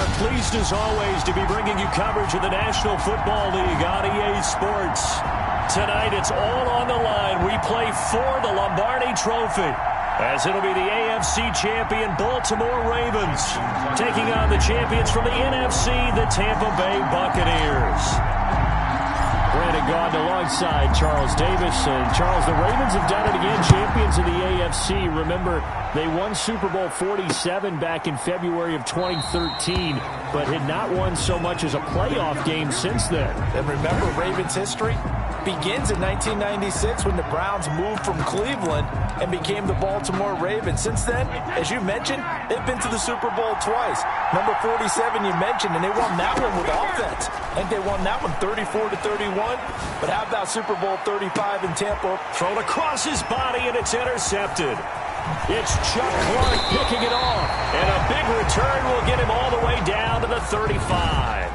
are pleased as always to be bringing you coverage of the National Football League on EA Sports. Tonight it's all on the line. We play for the Lombardi Trophy, as it'll be the AFC champion Baltimore Ravens taking on the champions from the NFC, the Tampa Bay Buccaneers. Brandon Gaudin alongside Charles Davis. And Charles, the Ravens have done it again, champions of the AFC. Remember, they won Super Bowl 47 back in February of 2013, but had not won so much as a playoff game since then. And remember, Ravens history begins in 1996 when the Browns moved from Cleveland and became the Baltimore Ravens. Since then, as you mentioned, they've been to the Super Bowl twice. Number 47 you mentioned, and they won that one with offense. I think they won that one 34-31. But how about Super Bowl 35 in Tampa? Thrown across his body, and it's intercepted. It's Chuck Clark picking it off, and a big return will get him all the way down to the 35.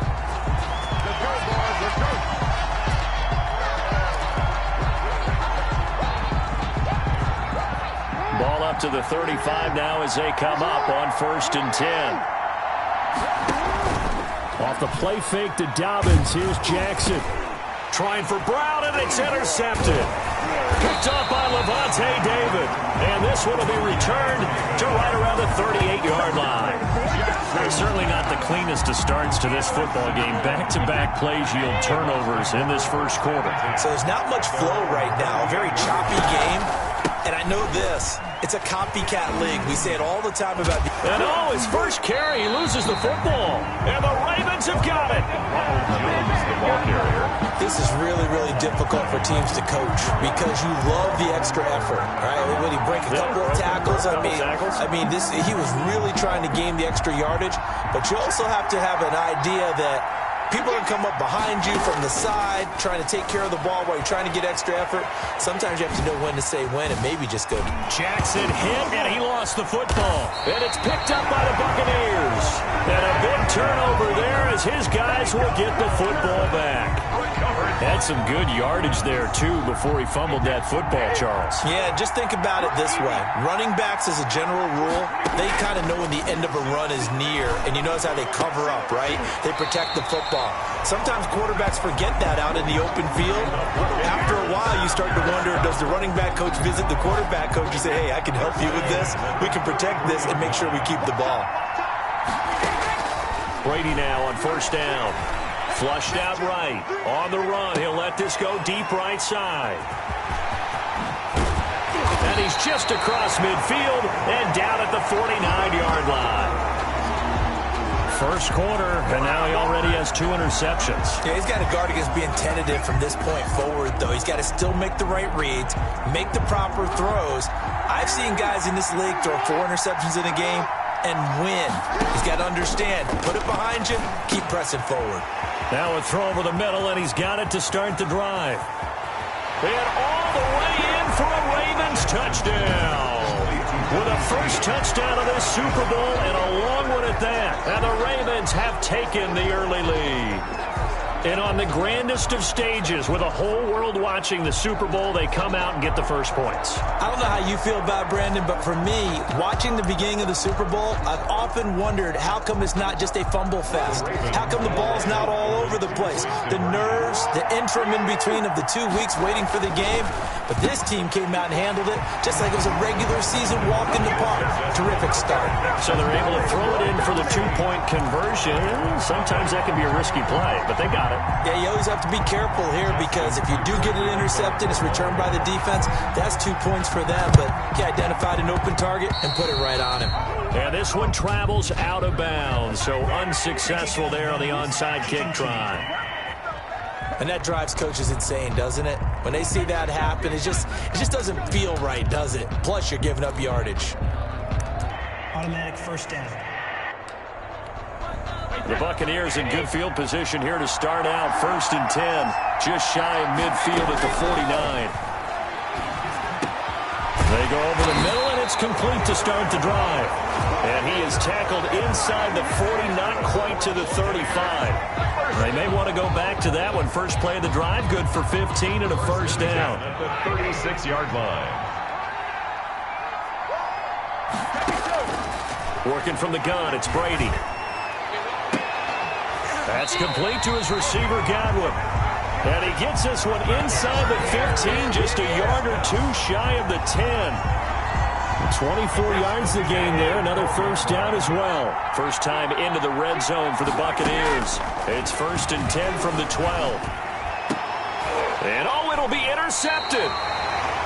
Ball up to the 35 now as they come up on 1st and 10. Off the play fake to Dobbins. Here's Jackson. Trying for Brown, and it's intercepted. Picked off by Levante David. And this one will be returned to right around the 38-yard line. They're certainly not the cleanest of starts to this football game. Back-to-back plays yield turnovers in this first quarter. So there's not much flow right now. A very choppy game. And I know this. It's a copycat league. We say it all the time about... And his first carry, he loses the football. And the Ravens have got it. This is really, really difficult for teams to coach because you love the extra effort, right? When he break a couple of tackles, I mean, he was really trying to gain the extra yardage, but you also have to have an idea that people can come up behind you from the side, trying to take care of the ball while you're trying to get extra effort. Sometimes you have to know when to say when and maybe just go. Jackson hit, and he lost the football. And it's picked up by the Buccaneers. And a big turnover there as his guys will get the football back. Had some good yardage there, too, before he fumbled that football, Charles. Yeah, just think about it this way. Running backs, as a general rule, they kind of know when the end of a run is near, and you notice how they cover up, right? They protect the football. Sometimes quarterbacks forget that out in the open field. After a while, you start to wonder, does the running back coach visit the quarterback coach and say, hey, I can help you with this. We can protect this and make sure we keep the ball. Brady now on 1st down. Flushed out right. On the run, he'll let this go deep right side. And he's just across midfield and down at the 49-yard line. First quarter, and now he already has 2 interceptions. Yeah, he's got to guard against being tentative from this point forward, though. He's got to still make the right reads, make the proper throws. I've seen guys in this league throw 4 interceptions in a game and win. He's got to understand, put it behind you, keep pressing forward. Now a throw over the middle, and he's got it to start the drive. And all the way in for a Ravens touchdown. With a first touchdown of this Super Bowl, and a long one at that. And the Ravens have taken the early lead. And on the grandest of stages, with a whole world watching the Super Bowl, they come out and get the first points. I don't know how you feel about it, Brandon, but for me, watching the beginning of the Super Bowl, I've often wondered how come it's not just a fumble fest? How come the ball's not all over the place? The nerves, the interim in between of the 2 weeks waiting for the game. But this team came out and handled it just like it was a regular season walk in the park. Terrific start. So they're able to throw it in for the 2-point conversion. Sometimes that can be a risky play, but they got it. Yeah, you always have to be careful here because if you do get it intercepted, it's returned by the defense. That's 2 points for them, but he identified an open target and put it right on him. And this one travels out of bounds, so unsuccessful there on the onside kick try. And that drives coaches insane, doesn't it? When they see that happen, it just doesn't feel right, does it? Plus, you're giving up yardage. Automatic first down. The Buccaneers in good field position here to start out. 1st and 10, just shy of midfield at the 49. They go over the middle, and it's complete to start the drive. And he is tackled inside the 40, not quite to the 35. They may want to go back to that one. First play of the drive, good for 15 and a first down. At the 36-yard line. Working from the gun, it's Brady. That's complete to his receiver, Godwin. And he gets this one inside the 15, just a yard or two shy of the 10. 24 yards the gain there, another first down as well. First time into the red zone for the Buccaneers. It's 1st and 10 from the 12. And it'll be intercepted.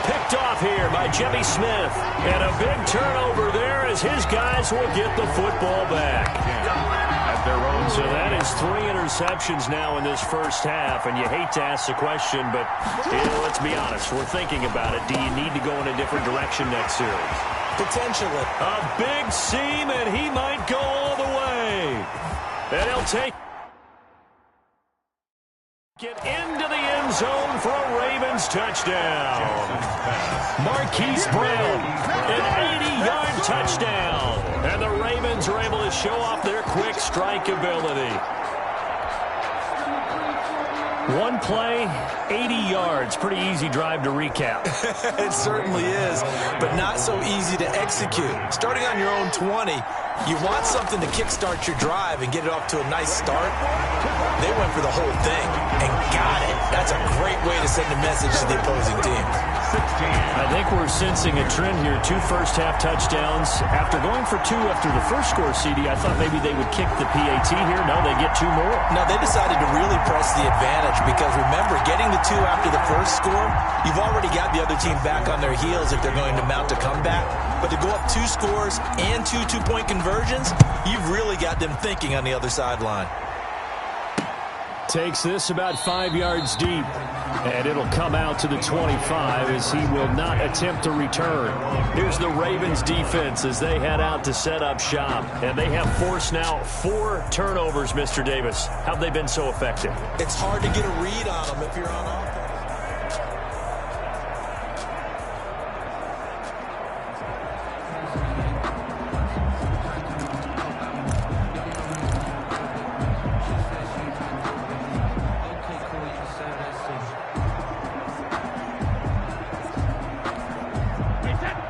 Picked off here by Jimmy Smith. And a big turnover there as his guys will get the football back. At their own. So that is 3 interceptions now in this first half. And you hate to ask the question, but let's be honest. We're thinking about it. Do you need to go in a different direction next series? Potentially. A big seam, and he might go all the way. And he'll take it into the end zone for a Ravens touchdown. Marquise Brown, an 80-yard touchdown. And the Ravens are able to show off their quick strike ability. One play, 80 yards. Pretty easy drive to recap. It certainly is, but not so easy to execute. Starting on your own 20, you want something to kickstart your drive and get it off to a nice start. They went for the whole thing and got it. That's a great way to send a message to the opposing team. I think we're sensing a trend here. 2 first-half touchdowns. After going for 2 after the first score, CD, I thought maybe they would kick the PAT here. No, they get 2 more. No, they decided to really press the advantage because, remember, getting the 2 after the first score, you've already got the other team back on their heels if they're going to mount a comeback. But to go up 2 scores and 2 two-point conversions, you've really got them thinking on the other sideline. Takes this about 5 yards deep, and it'll come out to the 25 as he will not attempt to return. Here's the Ravens defense as they head out to set up shop, and they have forced now 4 turnovers, Mr. Davis. How have they been so effective? It's hard to get a read on them if you're on offense.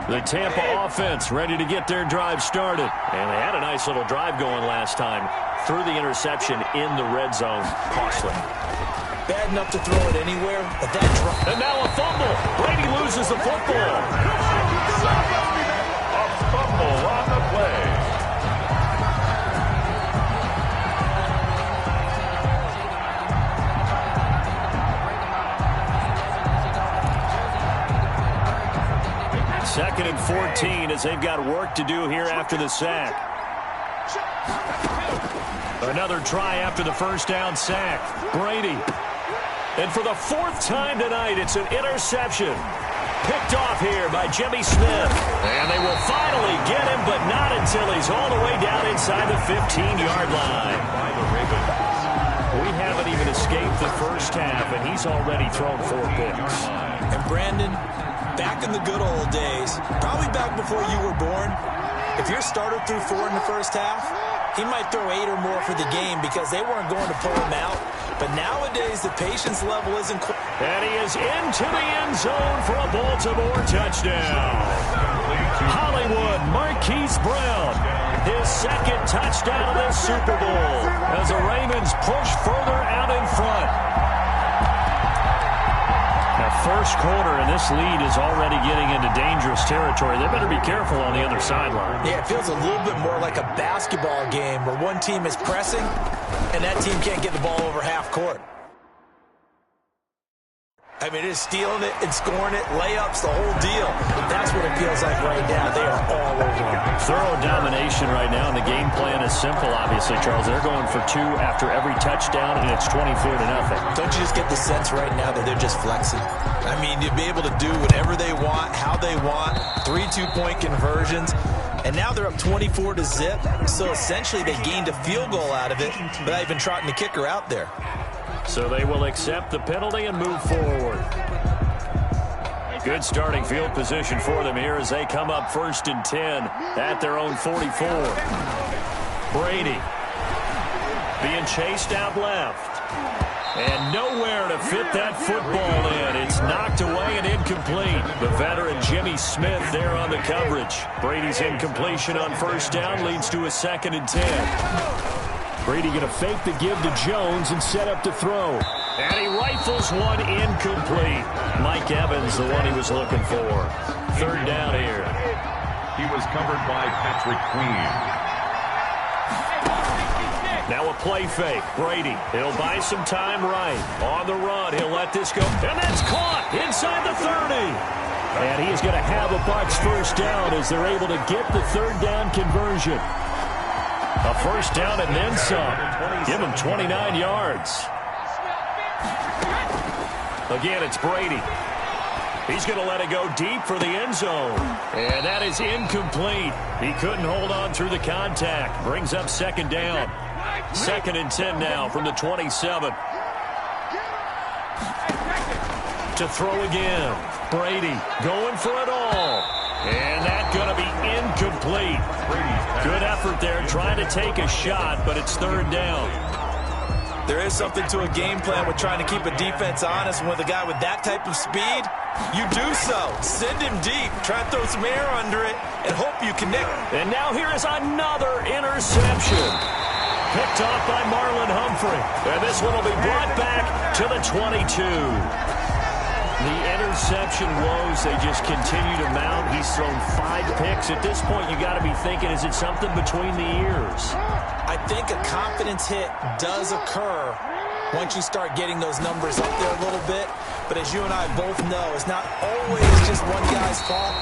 The Tampa offense ready to get their drive started. And they had a nice little drive going last time. Threw the interception in the red zone. Costly. Bad enough to throw it anywhere, but that drive. And now a fumble. Brady loses the football. A fumble on the play. Second and 14 as they've got work to do here after the sack. Another try after the first down sack. Brady. And for the 4th time tonight, it's an interception. Picked off here by Jimmy Smith. And they will finally get him, but not until he's all the way down inside the 15-yard line. We haven't even escaped the first half, and he's already thrown 4 picks. And Brandon, back in the good old days, probably back before you were born, if your starter threw 4 in the first half, he might throw 8 or more for the game because they weren't going to pull him out. But nowadays, the patience level isn't quite. And he is into the end zone for a Baltimore touchdown. Hollywood Marquise Brown, his 2nd touchdown of this Super Bowl as the Ravens push further out in front. Now, first quarter, and this lead is already getting into dangerous territory. They better be careful on the other sideline. Yeah, it feels a little bit more like a basketball game where one team is pressing and that team can't get the ball over half court. I mean, it's stealing it and scoring it, layups, the whole deal. That's what it feels like right now. They are all over it. Thorough domination right now, and the game plan is simple, obviously, Charles. They're going for 2 after every touchdown, and it's 24-0. Don't you just get the sense right now that they're just flexing? I mean, you'll be able to do whatever they want, how they want, 3 two-point conversions. And now they're up 24-0. So essentially they gained a field goal out of it without even trotting the kicker out there. So they will accept the penalty and move forward. Good starting field position for them here as they come up 1st and 10 at their own 44. Brady being chased out left. And nowhere to fit that football in. It's knocked away and incomplete. The veteran Jimmy Smith there on the coverage. Brady's incompletion on 1st down leads to a 2nd and 10. Brady going to fake the give to Jones and set up to throw. And he rifles one incomplete. Mike Evans, the one he was looking for. Third down here. He was covered by Patrick Queen. Now a play fake. Brady, he'll buy some time right. On the run, he'll let this go. And that's caught inside the 30. And he is going to have a Bucs first down as they're able to get the third down conversion. A first down and then some. Give him 29 yards. Again, it's Brady. He's going to let it go deep for the end zone. And that is incomplete. He couldn't hold on through the contact. Brings up second down. Second and 10 now from the 27. To throw again. Brady going for it all. And that's going to be incomplete. Good effort there trying to take a shot, but it's third down. There is something to a game plan with trying to keep a defense honest. And with a guy with that type of speed, you do so. Send him deep. Try and throw some air under it and hope you connect. And now here is another interception. Picked off by Marlon Humphrey. And this one will be brought back to the 22. The interception woes, they just continue to mount. He's thrown 5 picks. At this point, you got to be thinking, is it something between the ears? I think a confidence hit does occur once you start getting those numbers up there a little bit. But as you and I both know, it's not always just one guy's fault.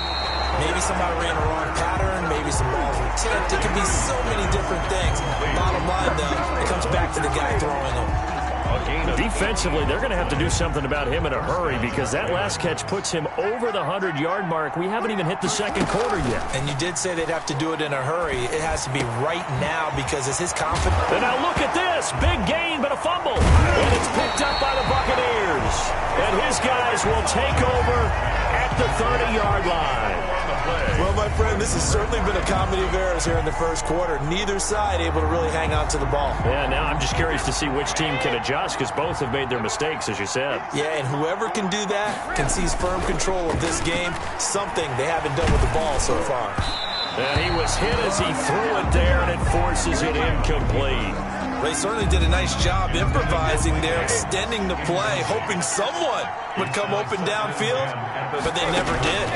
Maybe somebody ran a wrong pattern. Maybe some balls were tipped. It can be so many different things. Bottom line, though, it comes back to the guy throwing them. Defensively, they're going to have to do something about him in a hurry because that last catch puts him over the 100-yard mark. We haven't even hit the second quarter yet. And you did say they'd have to do it in a hurry. It has to be right now because it's his confidence. And now look at this. Big gain, but a fumble. And it's picked up by the Buccaneers. And his guys will take over at the 30-yard line. Well, my friend, this has certainly been a comedy of errors here in the first quarter. Neither side able to really hang on to the ball. Yeah, now I'm just curious to see which team can adjust because both have made their mistakes, as you said. Yeah, and whoever can do that can seize firm control of this game, something they haven't done with the ball so far. And he was hit as he threw it there, and it forces it incomplete. They certainly did a nice job improvising there, extending the play, hoping someone would come open downfield, but they never did.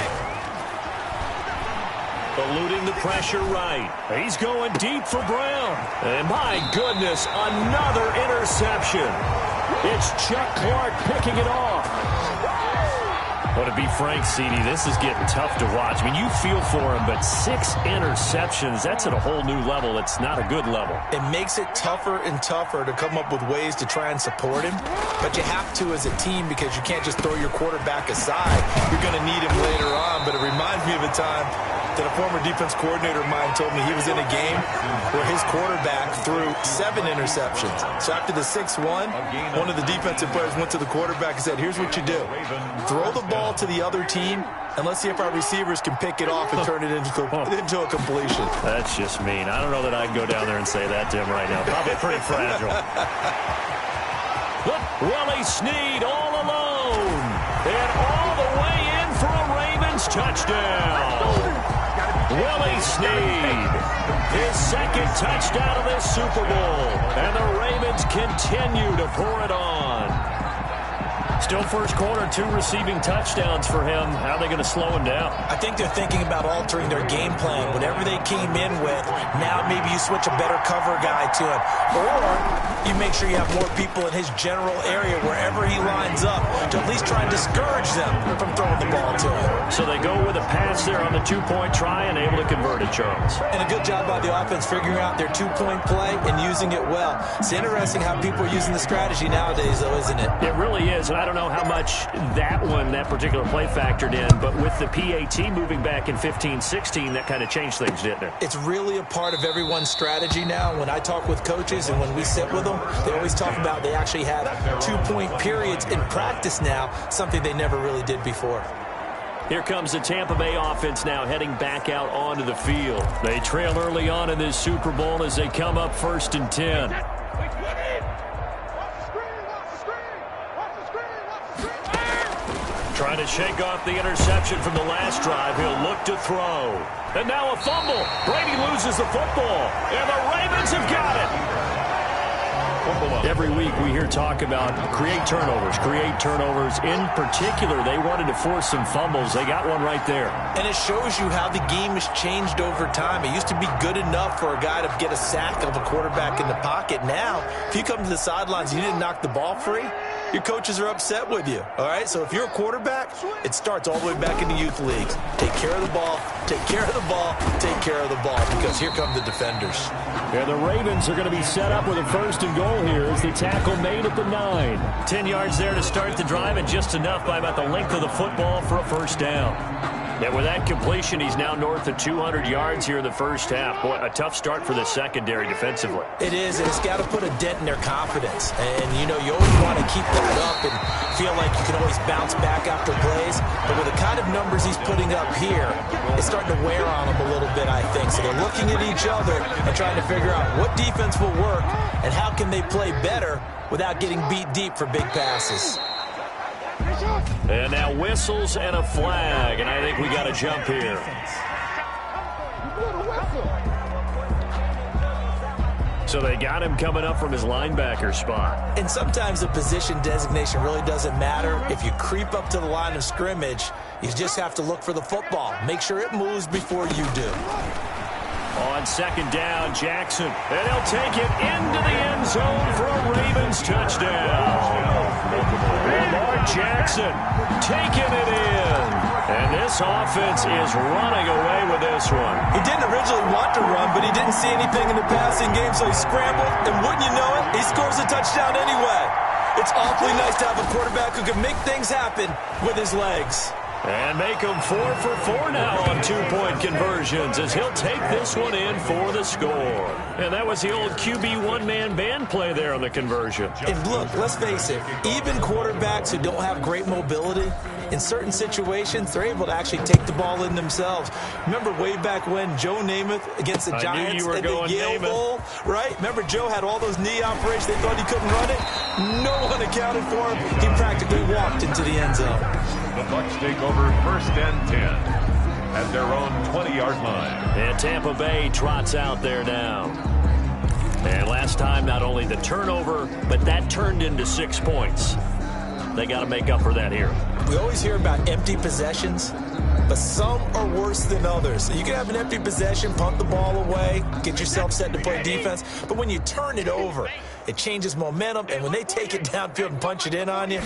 Eluding the pressure right. He's going deep for Brown. And my goodness, another interception. It's Chuck Clark picking it off. Well, to be frank, CD, this is getting tough to watch. I mean, you feel for him, but 6 interceptions, that's at a whole new level. It's not a good level. It makes it tougher and tougher to come up with ways to try and support him. But you have to as a team because you can't just throw your quarterback aside. You're going to need him later on. But it reminds me of a time that a former defense coordinator of mine told me he was in a game where his quarterback threw 7 interceptions. So after the 6th one of the defensive players went to the quarterback and said, here's what you do. Throw the ball to the other team, and let's see if our receivers can pick it off and turn it into a completion. That's just mean. I don't know that I can go down there and say that to him right now. Probably pretty fragile. Look, Willie Snead all alone. And all the way in for a Ravens touchdown. Willie Snead, his second touchdown of this Super Bowl. And the Ravens continue to pour it on. Still first quarter, 2 receiving touchdowns for him. How are they going to slow him down? I think they're thinking about altering their game plan. Whatever they came in with, now maybe you switch a better cover guy to him. Or you make sure you have more people in his general area wherever he lines up to at least try and discourage them from throwing the ball to him. So they go with a pass there on the 2-point try and able to convert it, Charles. And a good job by the offense figuring out their 2-point play and using it well. It's interesting how people are using the strategy nowadays, though, isn't it? It really is, and I don't know how much that particular play factored in, but with the PAT moving back in 15-16, that kind of changed things, didn't it? It's really a part of everyone's strategy now. When I talk with coaches and when we sit with them, they always talk about they actually have 2-point periods in practice now, something they never really did before. Here comes the Tampa Bay offense now heading back out onto the field. They trail early on in this Super Bowl as they come up 1st and 10. Trying to shake off the interception from the last drive. He'll look to throw. And now a fumble. Brady loses the football. And the Ravens have got it. Every week we hear talk about create turnovers. In particular, they wanted to force some fumbles. They got one right there. And it shows you how the game has changed over time. It used to be good enough for a guy to get a sack of a quarterback in the pocket. Now, if you come to the sidelines and you didn't knock the ball free, your coaches are upset with you, all right? So if you're a quarterback, it starts all the way back in the youth leagues. Take care of the ball, take care of the ball, take care of the ball, because here come the defenders. Yeah, the Ravens are going to be set up with a 1st and goal here as the tackle made at the 9. 10 yards there to start the drive, and just enough by about the length of the football for a 1st down. And with that completion, he's now north of 200 yards here in the first half. Boy, a tough start for the secondary defensively. It is, and it's got to put a dent in their confidence. And, you know, you always want to keep that up and feel like you can always bounce back after plays. But with the kind of numbers he's putting up here, it's starting to wear on them a little bit, I think. So they're looking at each other and trying to figure out what defense will work and how can they play better without getting beat deep for big passes. And now whistles and a flag, and I think we got to jump here. So they got him coming up from his linebacker spot. And sometimes the position designation really doesn't matter. If you creep up to the line of scrimmage, you just have to look for the football. Make sure it moves before you do. On 2nd down, Jackson. And he'll take it into the end zone for a Ravens touchdown. Lamar Jackson taking it in. And this offense is running away with this one. He didn't originally want to run, but he didn't see anything in the passing game, so he scrambled. And wouldn't you know it, he scores a touchdown anyway. It's awfully nice to have a quarterback who can make things happen with his legs. And make him 4 for 4 now on 2-point conversions as he'll take this one in for the score. And that was the old QB one-man band play there on the conversion. And look, let's face it, even quarterbacks who don't have great mobility, in certain situations, they're able to actually take the ball in themselves. Remember way back when Joe Namath against the Giants in the Yale Bowl, right? Remember Joe had all those knee operations. They thought he couldn't run it. No one accounted for him. He practically walked into the end zone. The Bucs take over 1st and 10 at their own 20-yard line. And Tampa Bay trots out there now. And last time, not only the turnover, but that turned into 6 points. They got to make up for that here. We always hear about empty possessions, but some are worse than others. You can have an empty possession, punt the ball away, get yourself set to play defense, but when you turn it over, it changes momentum, and when they take it downfield and punch it in on you,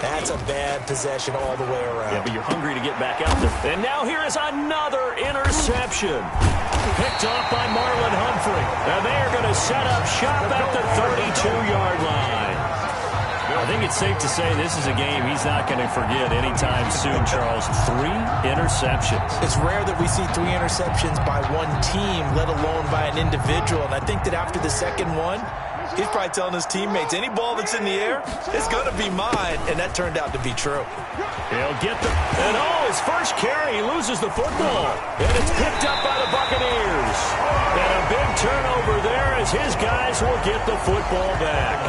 that's a bad possession all the way around. Yeah, but you're hungry to get back out there. And now here is another interception. Picked off by Marlon Humphrey. And they are going to set up shop at the 32-yard line. I think it's safe to say this is a game he's not going to forget anytime soon, Charles. 3 interceptions. It's rare that we see 3 interceptions by one team, let alone by an individual. And I think that after the second one, he's probably telling his teammates, any ball that's in the air, it's going to be mine. And that turned out to be true. He'll get the... And his first carry, he loses the football. And it's picked up by the Buccaneers. And a big turnover there as his guys will get the football back.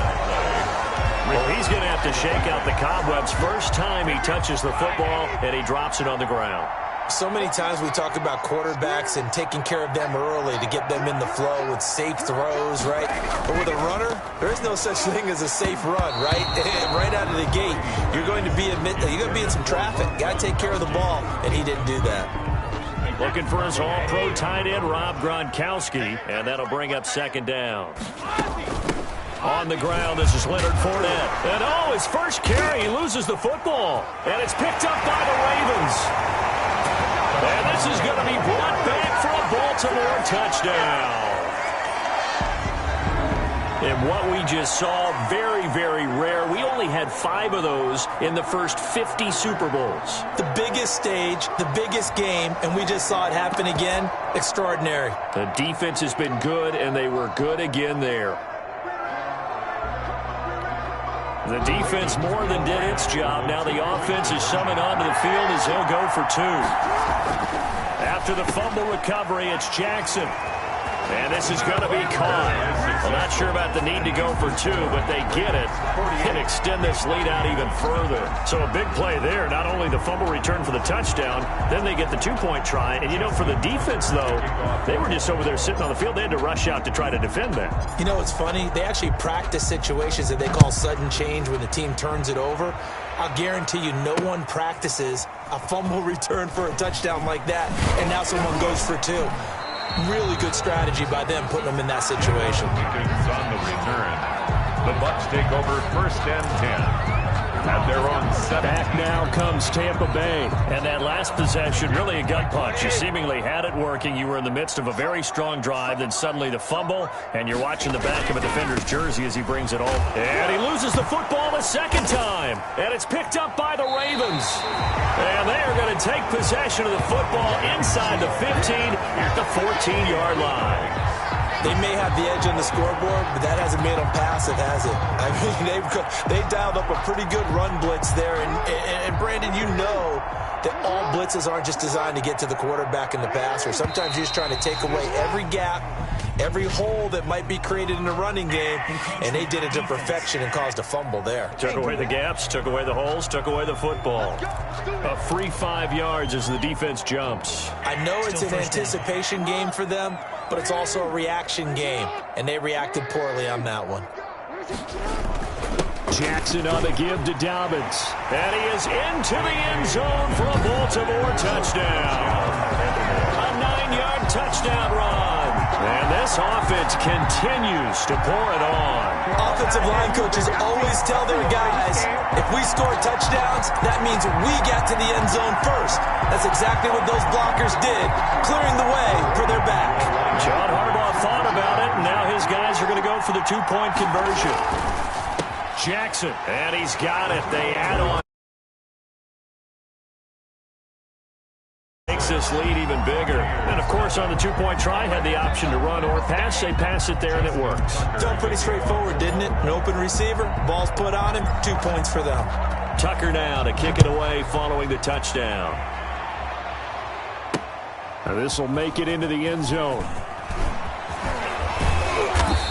Well, he's going to have to shake out the cobwebs. First time he touches the football, and he drops it on the ground. So many times we talk about quarterbacks and taking care of them early to get them in the flow with safe throws, right? But with a runner, there is no such thing as a safe run, right? Right out of the gate, you're going to be in some traffic. Got to take care of the ball, and he didn't do that. Looking for his all-pro tight end, Rob Gronkowski, and that'll bring up 2nd down. On the ground, this is Leonard Fournette. And his first carry, he loses the football. And it's picked up by the Ravens. And this is going to be brought back for a Baltimore touchdown. And what we just saw, very, very rare. We only had 5 of those in the first 50 Super Bowls. The biggest stage, the biggest game, and we just saw it happen again. Extraordinary. The defense has been good, and they were good again there. The defense more than did its job. Now the offense is summoned onto the field as he'll go for 2. After the fumble recovery, it's Jackson. And this is going to be caught. Well, not sure about the need to go for two, but they get it and extend this lead out even further. So a big play there. Not only the fumble return for the touchdown, then they get the two-point try. And, you know, for the defense, though, they were just over there sitting on the field. They had to rush out to try to defend that. You know, it's funny. They actually practice situations that they call sudden change when the team turns it over. I'll guarantee you no one practices a fumble return for a touchdown like that, and now someone goes for two. Really good strategy by them putting them in that situation. On the return, the Bucs take over 1st and 10. At their own 7. Back now comes Tampa Bay. And that last possession, really a gut punch. You seemingly had it working. You were in the midst of a very strong drive. Then suddenly the fumble, and you're watching the back of a defender's jersey as he brings it home. And he loses the football a second time. And it's picked up by the Ravens. And they are going to take possession of the football inside the 15 at the 14-yard line. They may have the edge on the scoreboard, but that hasn't made them passive, has it? I mean, they dialed up a pretty good run blitz there. And Brandon, you know that all blitzes aren't just designed to get to the quarterback in the passer. Sometimes you're just trying to take away every gap, every hole that might be created in the running game, and they did it to perfection and caused a fumble there. Took away the gaps, took away the holes, took away the football. A free 5 yards as the defense jumps. I know it's an anticipation game for them, but it's also a reaction game, and they reacted poorly on that one. Jackson on the give to Dobbins. And he is into the end zone for a Baltimore touchdown. A 9-yard touchdown run. And this offense continues to pour it on. Offensive line coaches always tell their guys, if we score touchdowns, that means we get to the end zone first. That's exactly what those blockers did, clearing the way for their back. John Harbaugh thought about it, and now his guys are going to go for the two-point conversion. Jackson, and he's got it. They add on. Makes this lead even bigger. And, of course, on the two-point try, had the option to run or pass. They pass it there, and it works. Felt pretty straightforward, didn't it? An open receiver, ball's put on him, 2 points for them. Tucker now to kick it away following the touchdown. And this will make it into the end zone.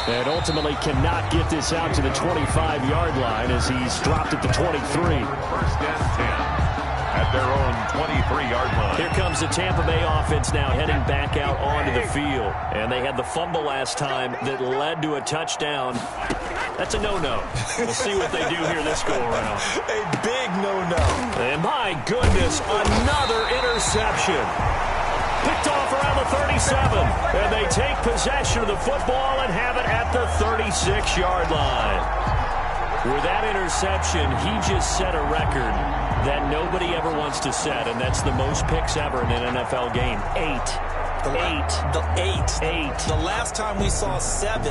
And ultimately cannot get this out to the 25-yard line as he's dropped at the 23. 1st and 10. At their own 23-yard line. Here comes the Tampa Bay offense now heading back out onto the field. And they had the fumble last time that led to a touchdown. That's a no-no. We'll see what they do here this go-around. A big no-no. And my goodness, another interception. Picked off around the 37. And they take possession of the football and have it at the 36-yard line. With that interception, he just set a record that nobody ever wants to set, and that's the most picks ever in an NFL game. 8. The last time we saw 7,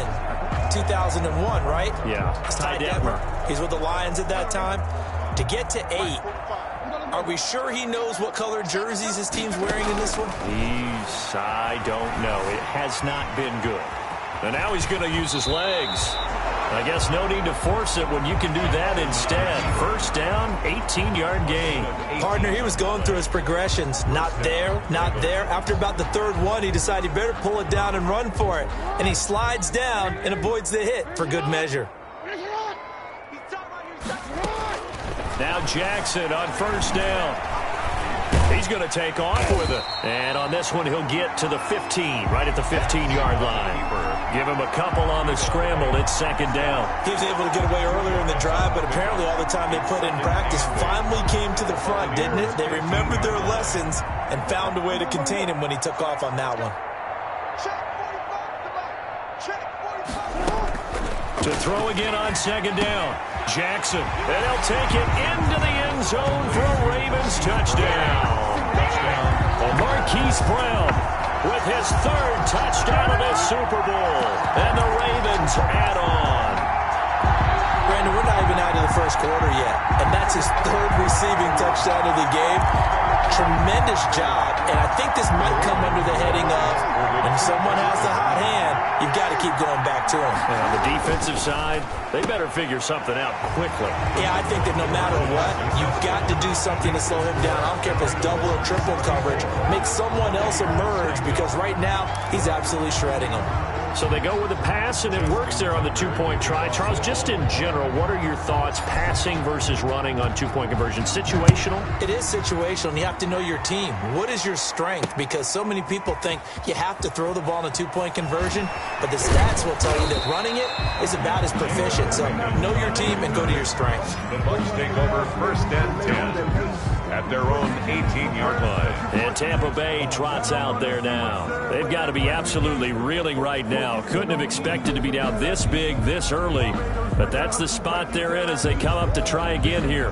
2001, right? Yeah. Ty Detmer. He's with the Lions at that time. To get to 8, are we sure he knows what color jerseys his team's wearing in this one? I don't know. It has not been good. And now he's going to use his legs. I guess no need to force it when you can do that instead. First down, 18-yard gain. Partner, he was going through his progressions. Not there, not there. After about the third one, he decided he better pull it down and run for it. And he slides down and avoids the hit for good measure. Now Jackson on first down. He's going to take off with it. And on this one, he'll get to the 15, right at the 15-yard line. Give him a couple on the scramble. It's second down. He was able to get away earlier in the drive, but apparently all the time they put in practice finally came to the front, didn't it? They remembered their lessons and found a way to contain him when he took off on that one. To throw again on second down. Jackson, and he'll take it into the end zone for a Ravens touchdown. Marquise Brown with his third touchdown of this Super Bowl. And the Ravens add on. Brandon, we're not even out of the first quarter yet. And that's his third receiving touchdown of the game. Tremendous job. And I think this might come under the heading of when someone has the hot hand, you you've got to keep going back to him. And on the defensive side, they better figure something out quickly. Yeah, I think that no matter what, you've got to do something to slow him down. I don't care if it's double or triple coverage. Make someone else emerge, because right now he's absolutely shredding him. So they go with a pass, and it works there on the two-point try. Charles, just in general, what are your thoughts, passing versus running on two-point conversion? Situational? It is situational, and you have to know your team. What is your strength? Because so many people think you have to throw the ball in a two-point conversion, but the stats will tell you that running it is about as proficient. So know your team and go to your strengths. The Bucs take over 1st and 10 at their own 18-yard line. And Tampa Bay trots out there now. They've got to be absolutely reeling right now. Couldn't have expected to be down this big, this early. But that's the spot they're in as they come up to try again here.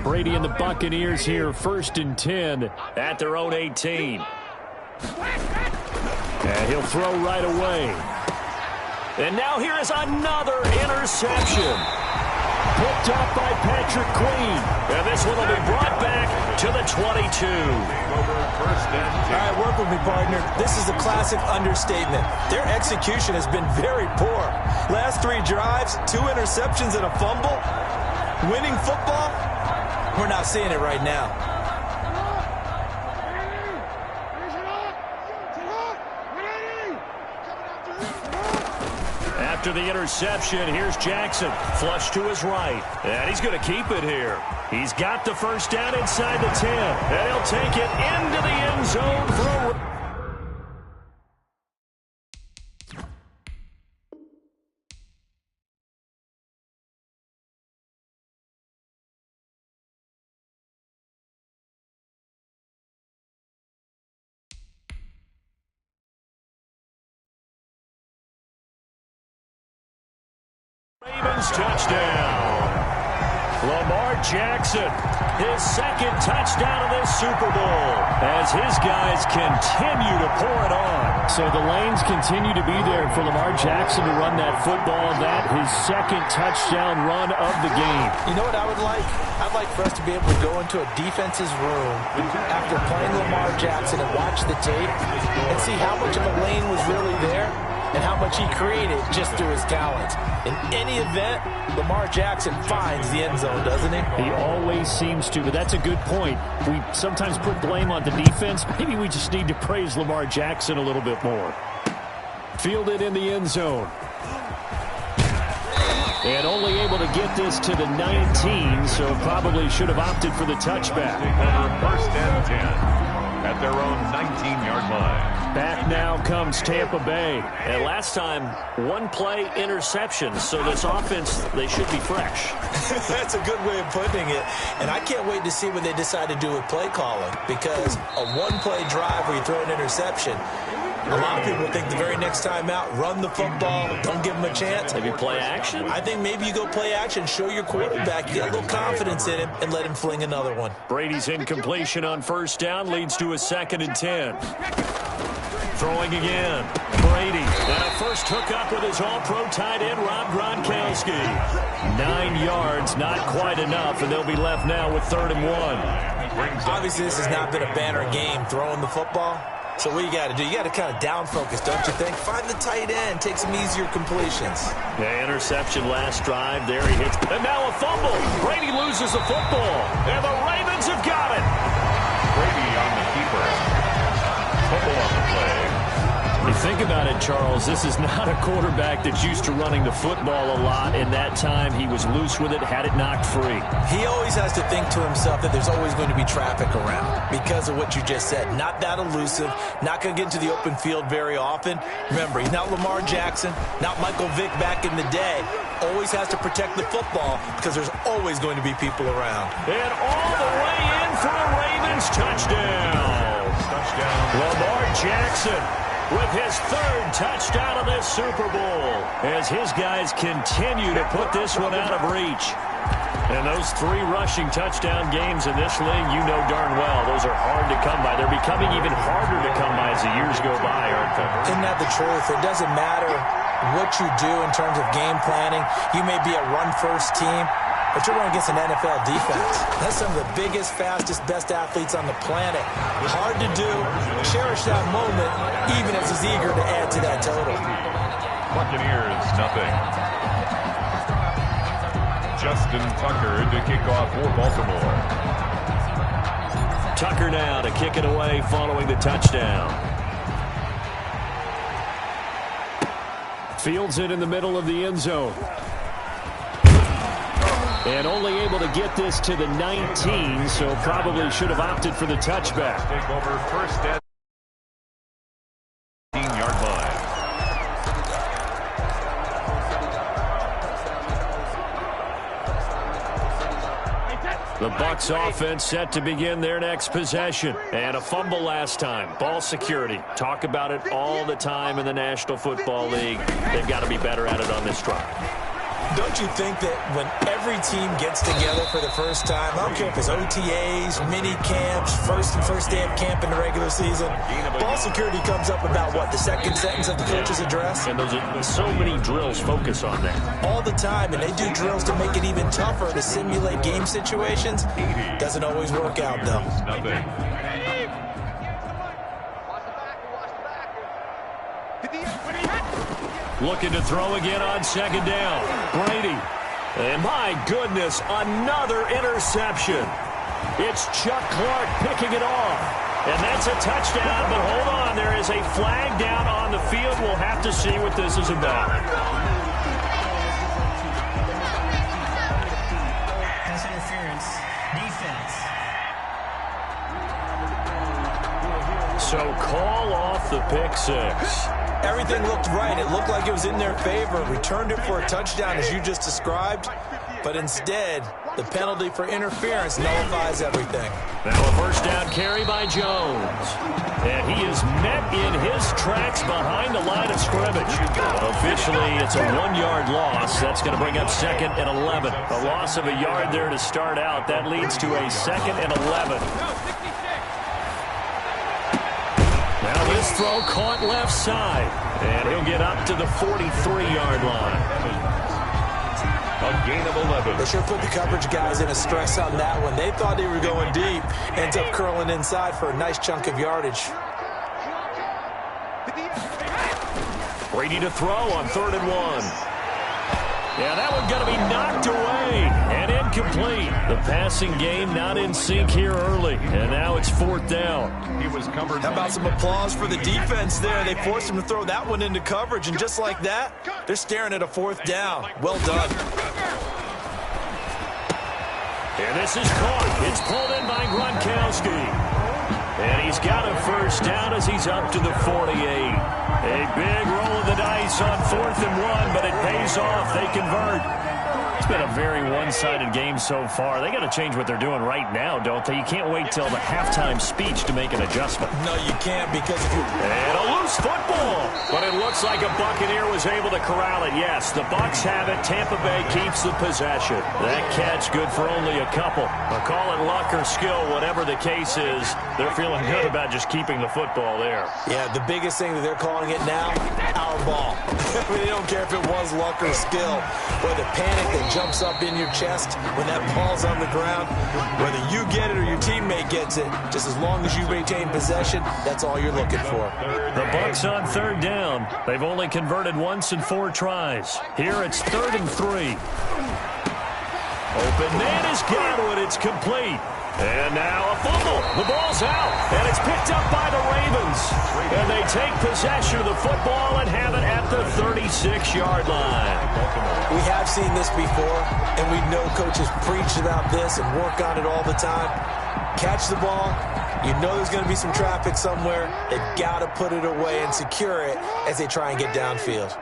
Brady and the Buccaneers here, 1st and 10 at their own 18. And he'll throw right away. And now here is another interception. Picked up by Patrick Queen. And this one will be brought back to the 22. All right, work with me, partner. This is a classic understatement. Their execution has been very poor. Last 3 drives, 2 interceptions and a fumble. Winning football? We're not seeing it right now. After the interception, here's Jackson. Flush to his right. And he's going to keep it here. He's got the first down inside the 10. And he'll take it into the end zone for a... Ravens touchdown. Lamar Jackson, his 2nd touchdown of this Super Bowl, as his guys continue to pour it on. So the lanes continue to be there for Lamar Jackson to run that football. That his 2nd touchdown run of the game. You know what I would like? I'd like for us to be able to go into a defense's room after playing Lamar Jackson and watch the tape and see how much of a lane was really there and how much he created just through his talent. In any event, Lamar Jackson finds the end zone, doesn't he? He always seems to, but that's a good point. We sometimes put blame on the defense. Maybe we just need to praise Lamar Jackson a little bit more. Fielded in the end zone. And only able to get this to the 19, so probably should have opted for the touchback. Over 1st and 10 at their own 19-yard line. Back now comes Tampa Bay. And last time, 1-play interception. So this offense, they should be fresh. That's a good way of putting it. And I can't wait to see what they decide to do with play calling. Because a 1-play drive where you throw an interception, a lot of people think the very next time out, run the football, don't give him a chance. Maybe play action? I think maybe you go play action, show your quarterback, get a little confidence in him, and let him fling another one. Brady's incompletion on 1st down leads to a 2nd and 10. Throwing again. Brady. And a first hookup with his all-pro tight end, Rob Gronkowski. 9 yards, not quite enough, and they'll be left now with 3rd and 1. Obviously, this has not been a banner game throwing the football. So what you got to do, you got to kind of down focus, don't you think? Find the tight end, take some easier completions. The interception last drive, there he hits. And now a fumble. Brady loses the football. And the Ravens have got it. Brady on the keeper. Fumble on the play. You think about it, Charles, this is not a quarterback that's used to running the football a lot. In that time, he was loose with it, had it knocked free. He always has to think to himself that there's always going to be traffic around because of what you just said. Not that elusive, not going to get into the open field very often. Remember, he's not Lamar Jackson, not Michael Vick back in the day. Always has to protect the football because there's always going to be people around. And all the way in for a Ravens touchdown. Lamar Jackson with his 3rd touchdown of this Super Bowl as his guys continue to put this one out of reach. And those 3 rushing touchdown games in this league, you know darn well, those are hard to come by. They're becoming even harder to come by as the years go by, aren't they? Isn't that the truth? It doesn't matter what you do in terms of game planning. You may be a run-first team. but you're running against an NFL defense. That's some of the biggest, fastest, best athletes on the planet. Hard to do. Cherish that moment, even as he's eager to add to that total. Buccaneers, nothing. Justin Tucker to kick off for Baltimore. Tucker now to kick it away following the touchdown. Fields it in the middle of the end zone. And only able to get this to the 19, so probably should have opted for the touchback. Take over first and 15-yard line. The Bucs offense set to begin their next possession. And a fumble last time. Ball security. Talk about it all the time in the National Football League. They've got to be better at it on this drive. Don't you think that when every team gets together for the first time, I don't care if it's OTAs, mini camps, first day of camp in the regular season, ball security comes up about, what, the second sentence of the coach's address? And so many drills focus on that. All the time, and they do drills to make it even tougher to simulate game situations. Doesn't always work out, though. Nothing. Looking to throw again on second down. Brady. And my goodness, another interception. It's Chuck Clark picking it off. And that's a touchdown, but hold on. There is a flag down on the field. We'll have to see what this is about. Pass interference. Defense. So call off the pick six. Everything looked right. It looked like it was in their favor. Returned it for a touchdown, as you just described. But instead, the penalty for interference nullifies everything. Now a first down carry by Jones. And he is met in his tracks behind the line of scrimmage. Officially, it's a 1-yard loss. That's going to bring up second and 11. A loss of a yard there to start out. That leads to a second and 11. Now this throw caught left side. And he'll get up to the 43-yard line. A gain of 11. They sure put the coverage guys in a stress on that one. They thought they were going deep. Ends up curling inside for a nice chunk of yardage. Brady to throw on 3rd and 1. Yeah, that one's going to be knocked away and incomplete. The passing game not in sync here early, and now it's 4th down. He was covered. How about some applause for the defense there? They forced him to throw that one into coverage, and just like that, they're staring at a 4th down. Well done. And this is caught. It's pulled in by Gronkowski. And he's got a first down as he's up to the 48. A big roll of the dice on 4th and 1, but it pays off. They convert. It's been a very one-sided game so far. They got to change what they're doing right now, don't they? You can't wait till the halftime speech to make an adjustment. No, you can't, because if you... And a loose football. But it looks like a Buccaneer was able to corral it. Yes, the Bucs have it. Tampa Bay keeps the possession. That catch good for only a couple. Or call it luck or skill, whatever the case is. They're feeling good about just keeping the football there. Yeah, the biggest thing that they're calling it now, our ball. I mean, they don't care if it was luck or skill. Or the panic that jumps up in your chest when that ball's on the ground. Whether you get it or your teammate gets it, just as long as you maintain possession, that's all you're looking for. The Bucs on 3rd down. They've only converted once in 4 tries. Here it's 3rd and 3. Open man has got it. It's complete. And now a fumble. The ball's out. And it's picked up by the Ravens. And they take possession of the football and have it at the 36-yard line. We have seen this before, and we know coaches preach about this and work on it all the time. Catch the ball. You know there's going to be some traffic somewhere. They've got to put it away and secure it as they try and get downfield.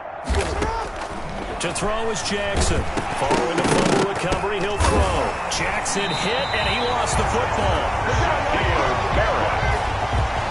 To throw is Jackson. Following the fumble recovery, he'll throw. Jackson hit, and he lost the football.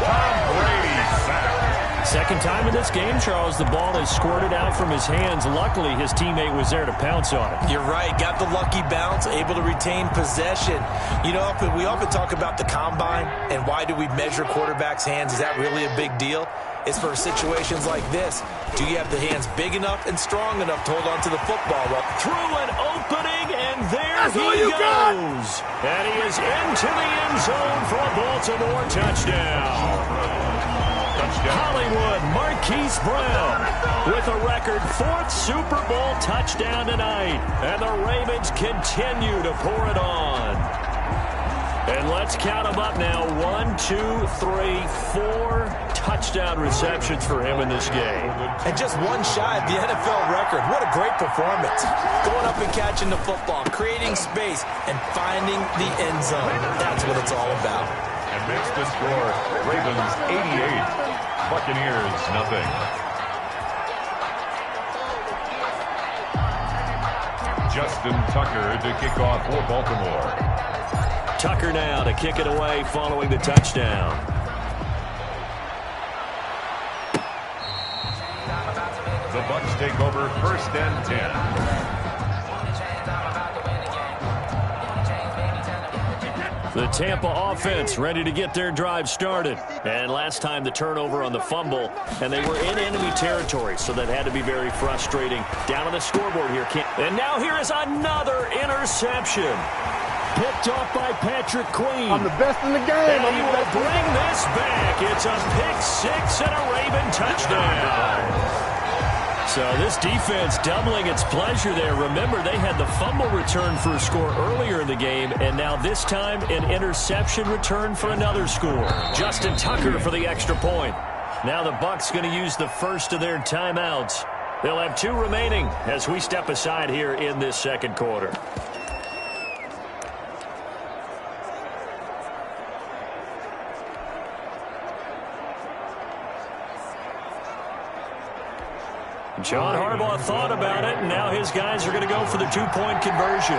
Tom Brady sacked. Second time in this game, Charles, the ball is squirted out from his hands. Luckily, his teammate was there to pounce on it. You're right. Got the lucky bounce, able to retain possession. You know, we often talk about the combine and why do we measure quarterbacks' hands. Is that really a big deal? is for situations like this. Do you have the hands big enough and strong enough to hold on to the football? Well, through an opening, and there he goes. And he is into the end zone for a Baltimore touchdown. Hollywood Marquise Brown with a record 4th Super Bowl touchdown tonight. And the Ravens continue to pour it on. And let's count them up now. 1, 2, 3, 4 touchdown receptions for him in this game. And just one shy of the NFL record. What a great performance. Going up and catching the football, creating space, and finding the end zone. That's what it's all about. And makes the score Ravens 88, Buccaneers nothing. Justin Tucker to kick off for Baltimore. Tucker now to kick it away following the touchdown. The Bucs take over 1st and 10. The Tampa offense ready to get their drive started. And last time the turnover on the fumble, and they were in enemy territory, so that had to be very frustrating. Down on the scoreboard here. And now here is another interception. Picked off by Patrick Queen. I'm the best in the game. And he will bring this back. It's a pick-6 and a Raven touchdown. So this defense doubling its pleasure there. Remember, they had the fumble return for a score earlier in the game, and now this time an interception return for another score. Justin Tucker for the extra point. Now the Bucs going to use the first of their timeouts. They'll have 2 remaining as we step aside here in this second quarter. John Harbaugh thought about it, and now his guys are going to go for the 2-point conversion.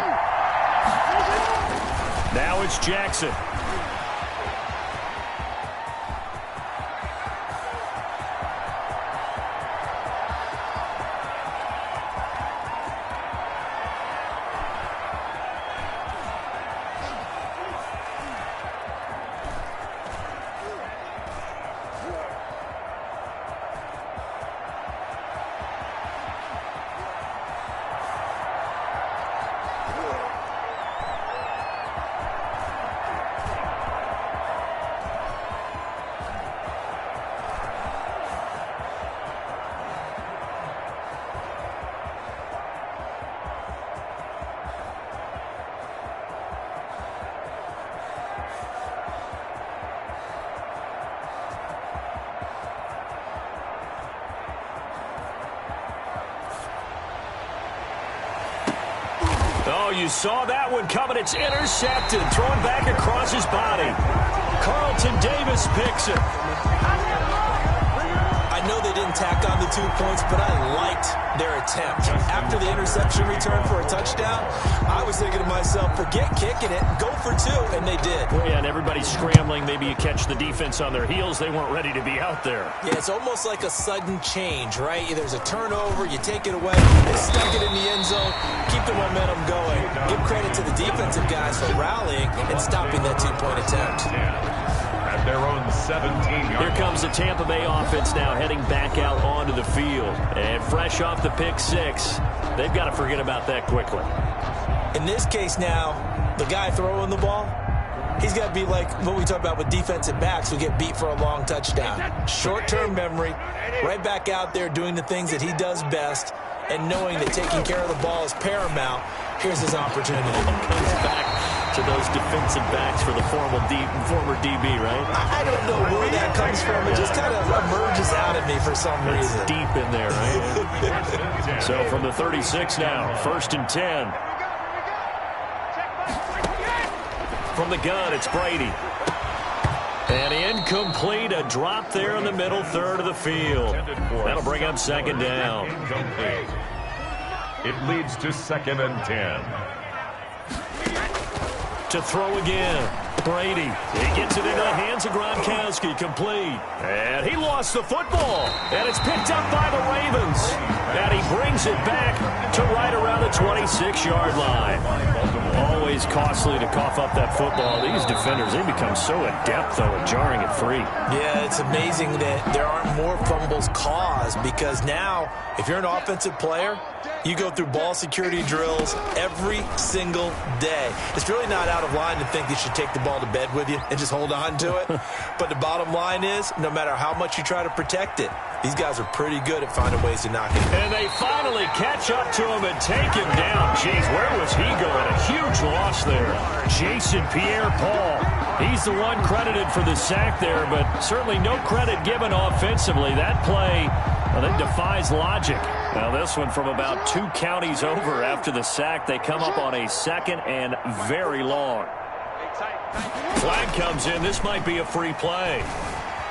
Now it's Jackson. Oh, you saw that one coming. It's intercepted. Thrown back across his body. Carlton Davis picks it. I know they didn't tack on the 2 points, but I liked their attempt. After the interception return for a touchdown, I was thinking to myself, forget kicking it, go for 2, and they did. Yeah, and everybody's scrambling. Maybe you catch the defense on their heels. They weren't ready to be out there. Yeah, it's almost like a sudden change, right? There's a turnover, you take it away, they stuck it in the end zone, keep the momentum going. Give credit to the defensive guys for rallying and stopping that 2-point attempt. At their own 17-yard. Here comes the Tampa Bay offense now heading back out onto the field. And fresh off the pick-6, they've got to forget about that quickly. In this case now, the guy throwing the ball, he's got to be like what we talk about with defensive backs who get beat for a long touchdown. Short-term memory, right back out there doing the things that he does best, and knowing that taking care of the ball is paramount. Here's his opportunity. Comes back to those defensive backs for the former DB, right? I don't know where that comes from. It just kind of emerges out of me for some reason. It's deep in there, right? So from the 36 now, 1st and 10. From the gun, it's Brady. And incomplete, a drop there in the middle third of the field. That'll bring up 2nd down. It leads to 2nd and 10. To throw again. Brady. He gets it into the hands of Gronkowski. Complete. And he lost the football. And it's picked up by the Ravens. And he brings brings it back to right around the 26-yard line. Always costly to cough up that football. These defenders, they become so adept, though, at jarring it free. Yeah, it's amazing that there aren't more fumbles caused, because now, if you're an offensive player, you go through ball security drills every single day. It's really not out of line to think you should take the ball to bed with you and just hold on to it. But the bottom line is, no matter how much you try to protect it, these guys are pretty good at finding ways to knock it. And they finally catch up to him and take him down. Jeez, where was he going? A huge loss there. Jason Pierre-Paul. He's the one credited for the sack there, but certainly no credit given offensively. That play, well, it defies logic. Now this one from about 2 counties over after the sack. They come up on a 2nd and very long. Flag comes in. This might be a free play.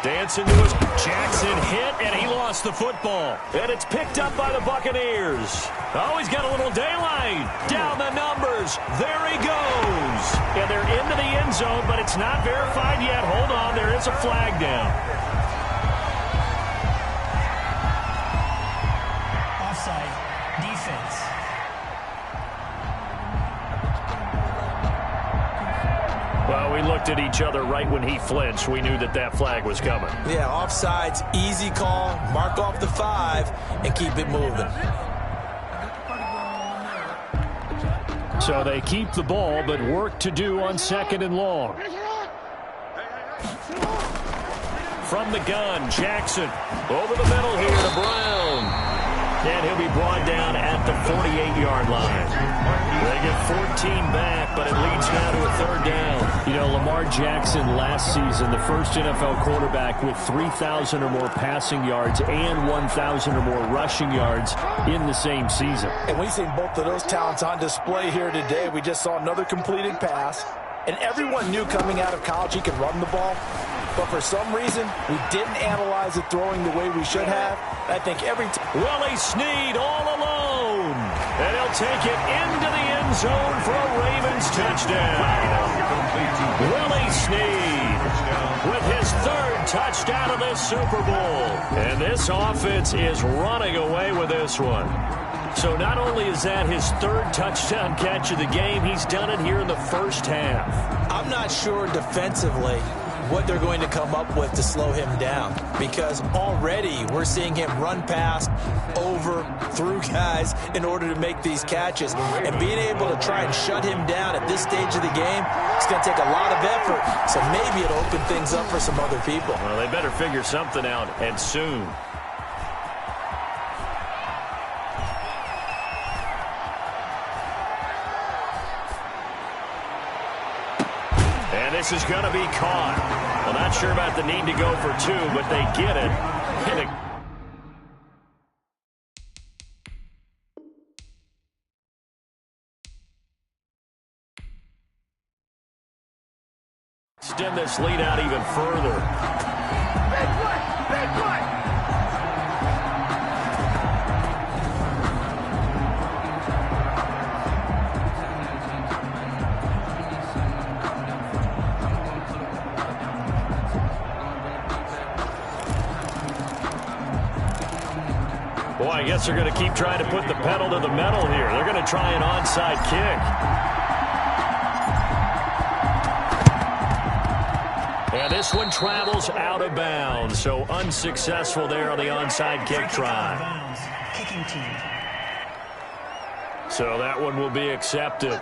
Dancing to his Jackson hit, and he lost the football. And it's picked up by the Buccaneers. Oh, he's got a little daylight. Down the numbers. There he goes. And they're into the end zone, but it's not verified yet. Hold on, there is a flag down. Offside. Defense. Well, we looked at each other right when he flinched. We knew that that flag was coming. Yeah, offsides, easy call. Mark off the 5 and keep it moving. So they keep the ball, but work to do on 2nd and long. From the gun, Jackson over the middle here to Brown. And he'll be brought down at the 48-yard line. They get 14 back, but it leads now to a 3rd down. You know, Lamar Jackson last season, the first NFL quarterback with 3,000 or more passing yards and 1,000 or more rushing yards in the same season. And we've seen both of those talents on display here today. We just saw another completed pass. And everyone knew coming out of college he could run the ball. But for some reason, we didn't analyze it throwing the way we should have. I think every time. Willie Snead all alone. And he'll take it into the end zone for a Ravens touchdown. Willie Snead with his 3rd touchdown of this Super Bowl. And this offense is running away with this one. So not only is that his 3rd touchdown catch of the game, he's done it here in the first half. I'm not sure defensively what they're going to come up with to slow him down, because already we're seeing him run past, over, through guys in order to make these catches. And being able to try and shut him down at this stage of the game, it's going to take a lot of effort. So maybe it'll open things up for some other people. Well, they better figure something out, and soon. And this is going to be caught. Well, not sure about the need to go for 2, but they get it. Extend this lead out even further. Big play! Big play! Boy, I guess they're going to keep trying to put the pedal to the metal here. They're going to try an onside kick. And this one travels out of bounds, so unsuccessful there on the onside kick try. Kicking team. So that one will be accepted.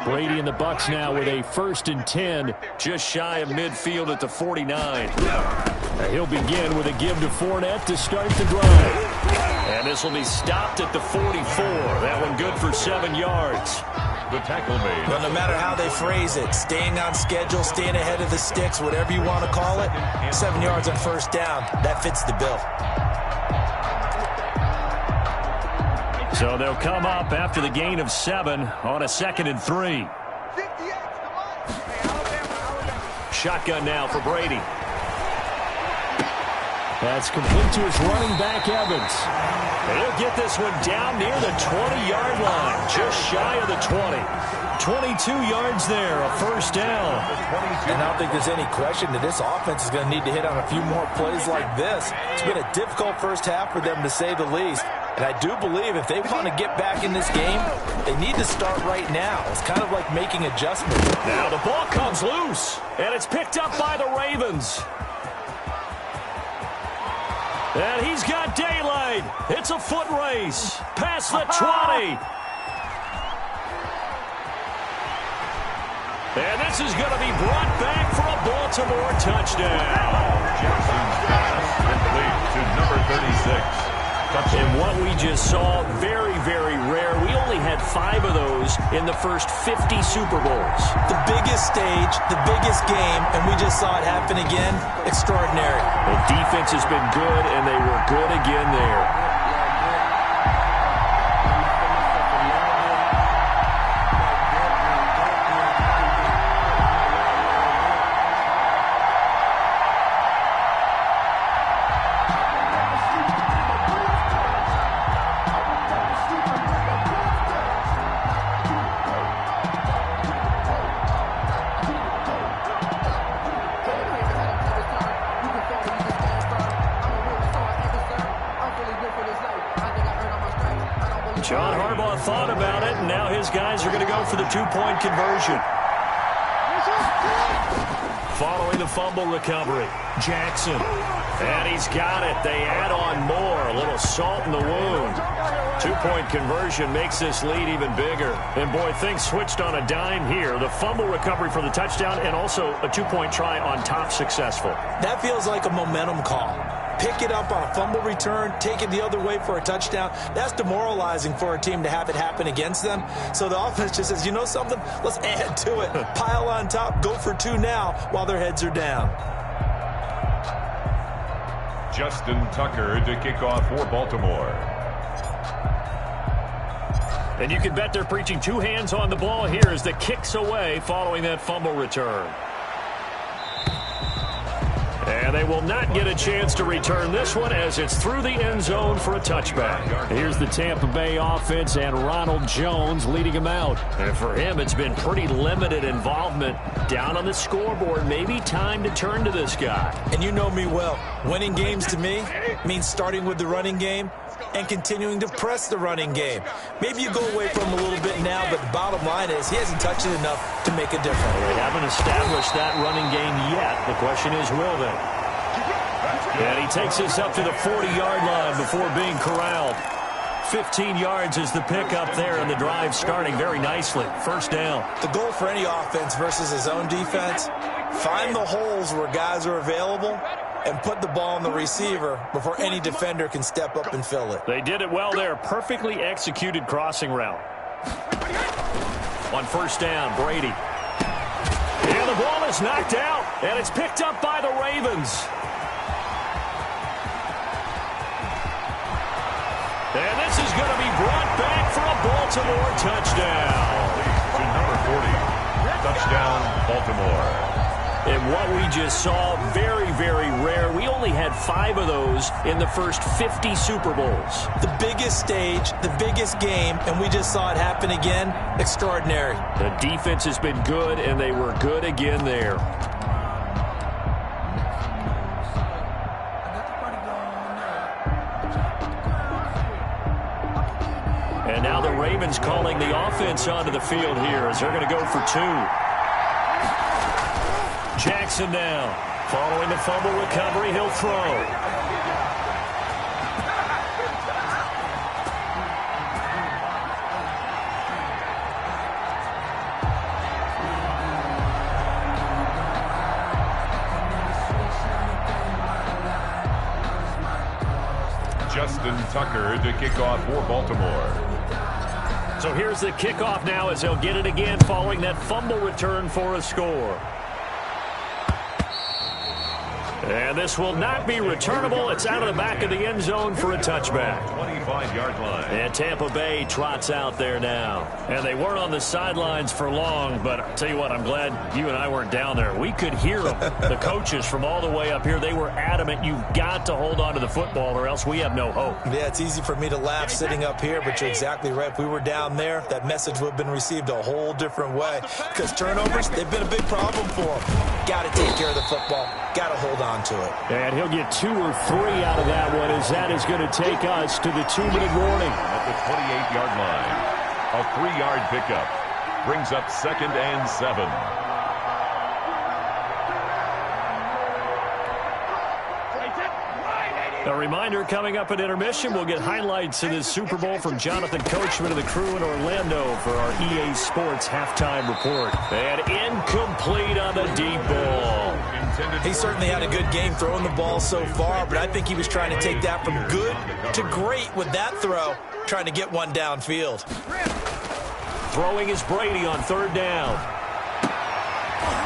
Brady and the Bucs now with a 1st and 10, just shy of midfield at the 49. He'll begin with a give to Fournette to start the drive. And this will be stopped at the 44. That one good for 7 yards. The tackle made. Well, no matter how they phrase it, staying on schedule, staying ahead of the sticks, whatever you want to call it, 7 yards on 1st down, that fits the bill. So they'll come up after the gain of 7 on a 2nd and 3. Shotgun now for Brady. That's complete to his running back, Evans. And he'll get this one down near the 20-yard line, just shy of the 20. 22 yards there, a first down. And I don't think there's any question that this offense is going to need to hit on a few more plays like this. It's been a difficult first half for them, to say the least. And I do believe if they want to get back in this game, they need to start right now. It's kind of like making adjustments. Now the ball comes loose, and it's picked up by the Ravens. And he's got daylight. It's a foot race past the 20. And this is going to be brought back for a Baltimore touchdown. Jackson's pass complete to number 36. And what we just saw, very, very rare. We only had 5 of those in the first 50 Super Bowls. The biggest stage, the biggest game, and we just saw it happen again. Extraordinary. The defense has been good, and they were good again there. John Harbaugh thought about it, and now his guys are going to go for the two-point conversion. Following the fumble recovery, Jackson. And he's got it. They add on more. A little salt in the wound. Two-point conversion makes this lead even bigger. And, boy, things switched on a dime here. The fumble recovery for the touchdown and also a two-point try on top successful. That feels like a momentum call. Pick it up on a fumble return, take it the other way for a touchdown. That's demoralizing for a team to have it happen against them. So the offense just says, you know something? Let's add to it. Pile on top, go for 2 now while their heads are down. Justin Tucker to kick off for Baltimore. And you can bet they're preaching 2 hands on the ball here as the kick's away following that fumble return. And they will not get a chance to return this one as it's through the end zone for a touchback. Here's the Tampa Bay offense and Ronald Jones leading them out. And for him, it's been pretty limited involvement. Down on the scoreboard, maybe time to turn to this guy. And you know me well. Winning games to me means starting with the running game and continuing to press the running game. Maybe you go away from him a little bit now, but the bottom line is he hasn't touched it enough to make a difference. They haven't established that running game yet. The question is, will they? And he takes this up to the 40-yard line before being corralled. 15 yards is the pickup there, and the drive starting very nicely. First down. The goal for any offense versus his own defense, find the holes where guys are available and put the ball on the receiver before any defender can step up and fill it. They did it well there. Perfectly executed crossing route. On first down, Brady. And the ball is knocked out, and it's picked up by the Ravens. And this is going to be brought back for a Baltimore touchdown. To number 40. Touchdown, Baltimore. And what we just saw, very, very rare. We only had 5 of those in the first 50 Super Bowls. The biggest stage, the biggest game, and we just saw it happen again. Extraordinary. The defense has been good, and they were good again there. And now the Ravens calling the offense onto the field here as they're going to go for 2. Jackson now. Following the fumble recovery, he'll throw. Justin Tucker to kick off for Baltimore. So here's the kickoff now as they'll get it again following that fumble return for a score. And this will not be returnable. It's out of the back of the end zone for a touchback. 25-yard line. And Tampa Bay trots out there now. And they weren't on the sidelines for long, but I'll tell you what, I'm glad you and I weren't down there. We could hear them, the coaches from all the way up here. They were adamant, you've got to hold on to the football or else we have no hope. Yeah, it's easy for me to laugh sitting up here, but you're exactly right. If we were down there, that message would have been received a whole different way. Because turnovers, they've been a big problem for them. Got to take care of the football. Got to hold on to it. And he'll get 2 or 3 out of that one, as that is going to take us to the 2-minute warning. At the 28-yard line, a 3-yard pickup brings up 2nd and 7. A reminder, coming up at intermission, we'll get highlights of this Super Bowl from Jonathan Coachman and the crew in Orlando for our EA Sports halftime report. And incomplete on the deep ball. He certainly had a good game throwing the ball so far, but I think he was trying to take that from good to great with that throw, trying to get one downfield. Throwing is Brady on 3rd down.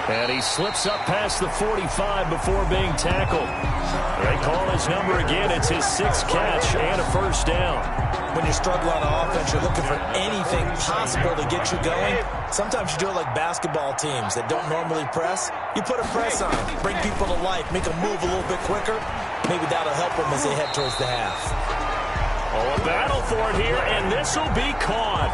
And he slips up past the 45 before being tackled. They call his number again. It's his 6th catch and a 1st down. When you struggle on offense, you're looking for anything possible to get you going. Sometimes you do it like basketball teams that don't normally press. You put a press on, bring people to life, make them move a little bit quicker. Maybe that'll help them as they head towards the half. Oh, a battle for it here, and this will be caught.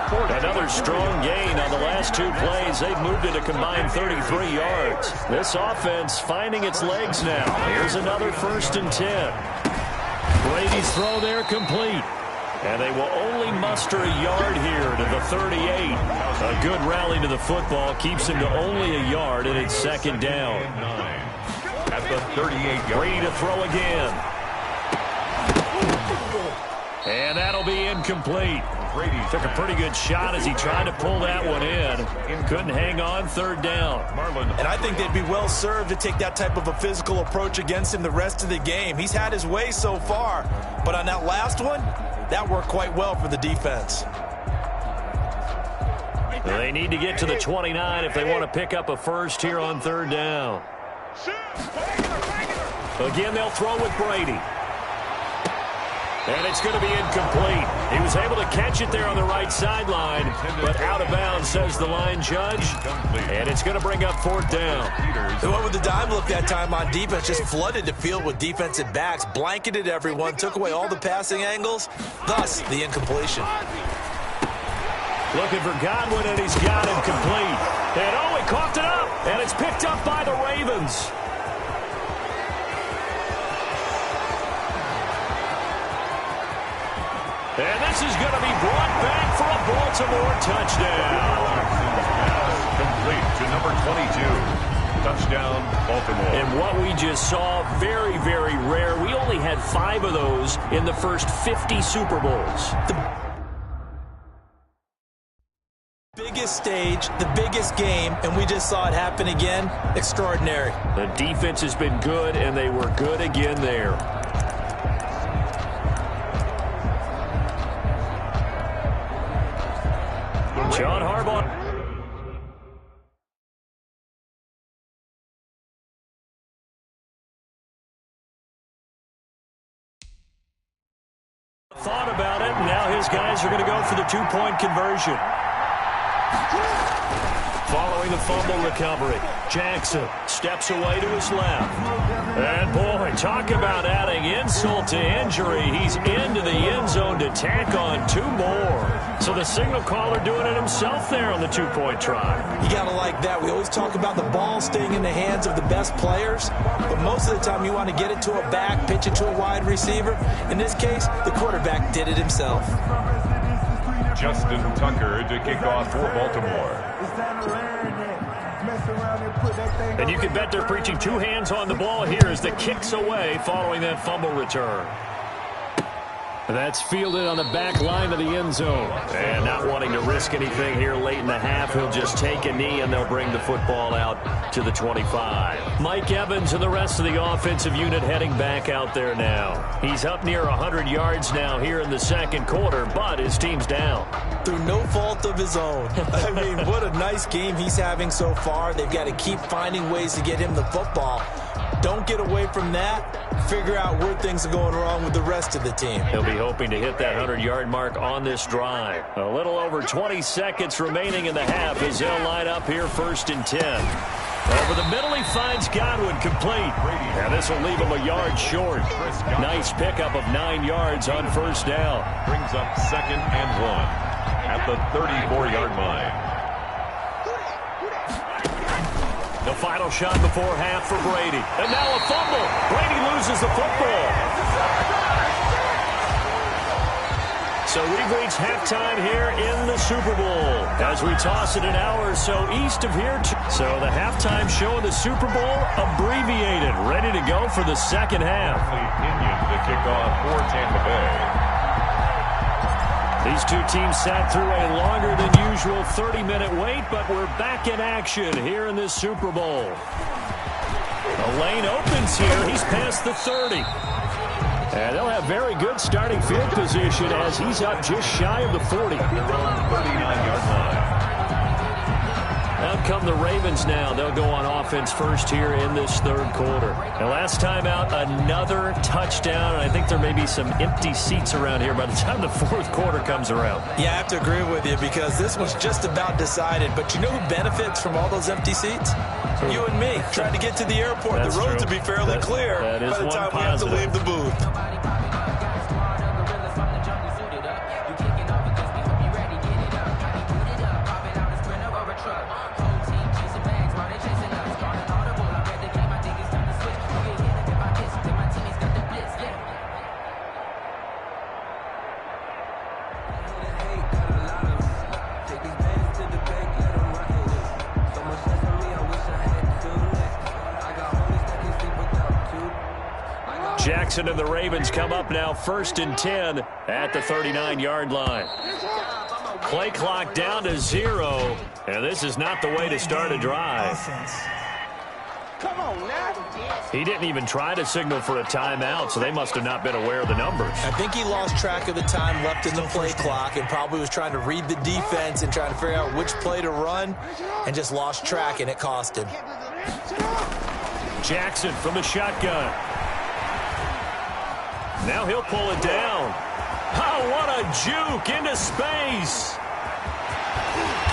Another strong gain on the last 2 plays. They've moved it a combined 33 yards. This offense finding its legs now. Here's another 1st and 10. Brady's throw there complete. And they will only muster a yard here to the 38. A good rally to the football keeps him to only a yard, and it's 2nd down. At the 38-yard. Brady to throw again. And that'll be incomplete. Brady took a pretty good shot as he tried to pull that one in. Couldn't hang on, 3rd down. And I think they'd be well served to take that type of a physical approach against him the rest of the game. He's had his way so far, but on that last one, that worked quite well for the defense. They need to get to the 29 if they want to pick up a 1st here on 3rd down. Again, they'll throw with Brady. And it's going to be incomplete. He was able to catch it there on the right sideline, but out of bounds, says the line judge. And it's going to bring up 4th down. They went with the dime look that time on defense, just flooded the field with defensive backs, blanketed everyone, took away all the passing angles, thus the incompletion. Looking for Godwin, and he's got him complete. And oh, he coughed it up, and it's picked up by the Ravens. And this is going to be brought back for a Baltimore touchdown. Complete to number 22. Touchdown, Baltimore. And what we just saw, very, very rare. We only had 5 of those in the first 50 Super Bowls. The biggest stage, the biggest game, and we just saw it happen again. Extraordinary. The defense has been good, and they were good again there. John Harbaugh. Thought about it, and now his guys are going to go for the 2-point conversion. Following the fumble recovery, Jackson steps away to his left. And boy, talk about adding insult to injury. He's into the end zone to tack on 2 more. So the signal caller doing it himself there on the 2-point try. You got to like that. We always talk about the ball staying in the hands of the best players, but most of the time you want to get it to a back, pitch it to a wide receiver. In this case, the quarterback did it himself. Justin Tucker to kick off for Baltimore. And you can bet they're preaching 2 hands on the ball here as the kick's away following that fumble return. That's fielded on the back line of the end zone. And not wanting to risk anything here late in the half, he'll just take a knee and they'll bring the football out to the 25. Mike Evans and the rest of the offensive unit heading back out there now. He's up near 100 yards now here in the 2nd quarter, but his team's down. Through no fault of his own. I mean, what a nice game he's having so far. They've got to keep finding ways to get him the football. Don't get away from that. Figure out where things are going wrong with the rest of the team. He'll be hoping to hit that 100-yard mark on this drive. A little over 20 seconds remaining in the half as they'll line up here 1st and 10. Over the middle, he finds Godwin complete. And this will leave him a yard short. Nice pickup of 9 yards on 1st down. Brings up 2nd and 1 at the 34-yard line. The final shot before half for Brady. And now a fumble. Brady loses the football. So we've reached halftime here in the Super Bowl as we toss it an hour or so east of here. So the halftime show of the Super Bowl abbreviated, ready to go for the second half. Opinion to kick off for Tampa Bay. These two teams sat through a longer than usual 30-minute wait, but we're back in action here in this Super Bowl. The lane opens here. He's past the 30. And they'll have very good starting field position as he's up just shy of the 40. 39-yard line. Out come the Ravens now. They'll go on offense first here in this 3rd quarter. And last time out, another touchdown. And I think there may be some empty seats around here by the time the 4th quarter comes around. Yeah, I have to agree with you because this was just about decided. But you know who benefits from all those empty seats? You and me, trying to get to the airport. That's the roads true. will be fairly clear by the time we have to leave the booth. Jackson and the Ravens come up now 1st and 10 at the 39-yard line. Play clock down to 0, and this is not the way to start a drive. Come on, now. He didn't even try to signal for a timeout, so they must have not been aware of the numbers. I think he lost track of the time left in the play clock and probably was trying to read the defense and trying to figure out which play to run and just lost track, and it cost him. Jackson from the shotgun. Now he'll pull it down. Oh, what a juke into space.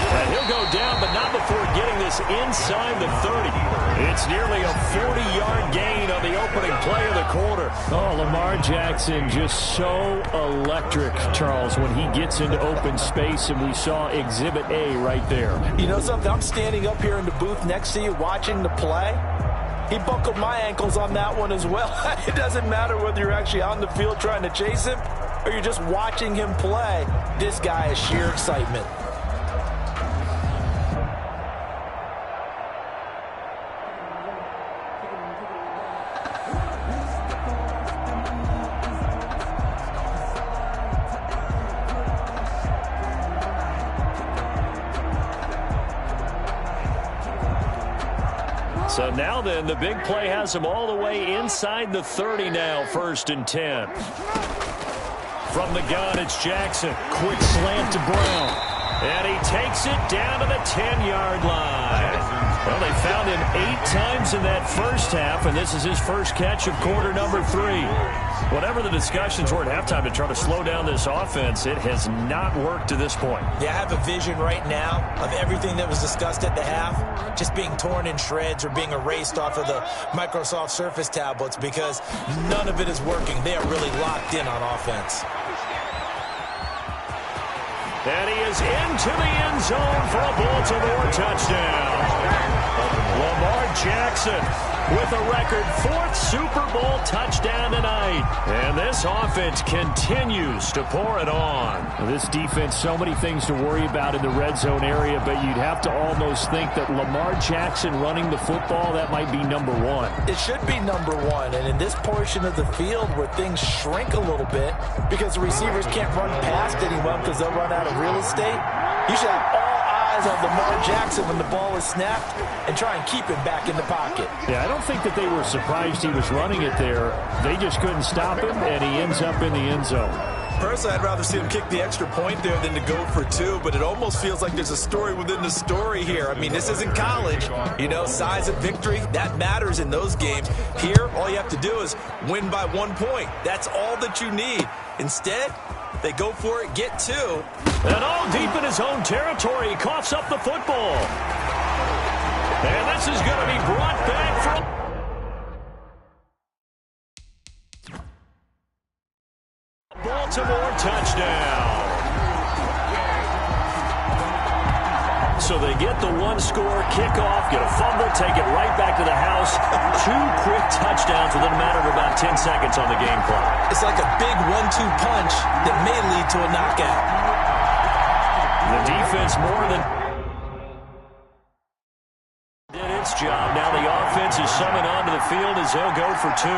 And he'll go down, but not before getting this inside the 30. It's nearly a 40-yard gain on the opening play of the quarter. Oh, Lamar Jackson just so electric, Charles, when he gets into open space, and we saw Exhibit A right there. You know something? I'm standing up here in the booth next to you watching the play. He buckled my ankles on that one as well. It doesn't matter whether you're actually on the field trying to chase him or you're just watching him play. This guy is sheer excitement. So now then, the big play has him all the way inside the 30 now, 1st and 10. From the gun, it's Jackson. Quick slant to Brown. And he takes it down to the 10-yard line. Well, they found him 8 times in that first half, and this is his first catch of quarter number 3. Whatever the discussions were at halftime to try to slow down this offense, it has not worked to this point. Yeah, I have a vision right now of everything that was discussed at the half just being torn in shreds or being erased off of the Microsoft Surface tablets because none of it is working. They are really locked in on offense. And he is into the end zone for a Baltimore touchdown. Lamar Jackson with a record 4th Super Bowl touchdown tonight. And this offense continues to pour it on. This defense, so many things to worry about in the red zone area, but you'd have to almost think that Lamar Jackson running the football, that might be number 1. It should be number 1, and in this portion of the field where things shrink a little bit because the receivers can't run past anyone because they'll run out of real estate, you should have all eyes on Lamar Jackson when the ball is snapped and try and keep him back in the pocket. Yeah, I don't think that they were surprised he was running it there. They just couldn't stop him, and he ends up in the end zone. Personally, I'd rather see him kick the extra point there than to go for 2, but it almost feels like there's a story within the story here. I mean, this isn't college. You know, size of victory, that matters in those games. Here, all you have to do is win by 1 point. That's all that you need. Instead, they go for it, get 2. And all deep in his own territory, he coughs up the football. And this is going to be brought back from... Baltimore touchdown. So they get the one-score kickoff, get a fumble, take it right back to the house. 2 quick touchdowns within a matter of about 10 seconds on the game clock. It's like a big 1-2 punch that may lead to a knockout. The defense more than did its job. Now the offense is summoned onto the field as they'll go for 2.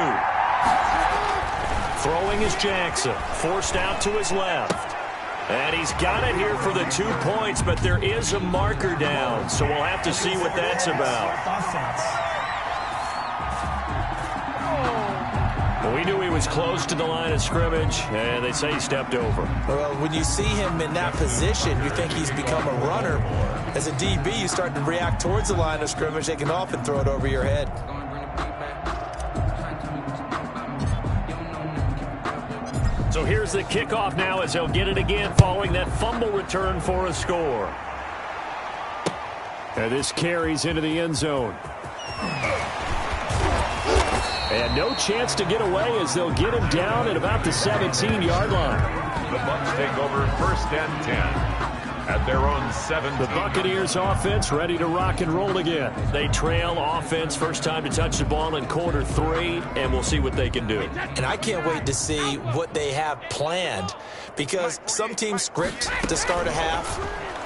Throwing is Jackson, forced out to his left. And he's got it here for the 2 points, but there is a marker down, so we'll have to see what that's about. Well, we knew he was close to the line of scrimmage, and they say he stepped over. Well, when you see him in that position, you think he's become a runner. As a DB, you start to react towards the line of scrimmage. They can often throw it over your head. So here's the kickoff now as they'll get it again following that fumble return for a score. And this carries into the end zone. And no chance to get away as they'll get him down at about the 17-yard line. The Bucs take over 1st and 10. At their own 7. The Buccaneers offense ready to rock and roll again. They trail offense, first time to touch the ball in quarter 3, and we'll see what they can do. And I can't wait to see what they have planned, because some teams script to start a half.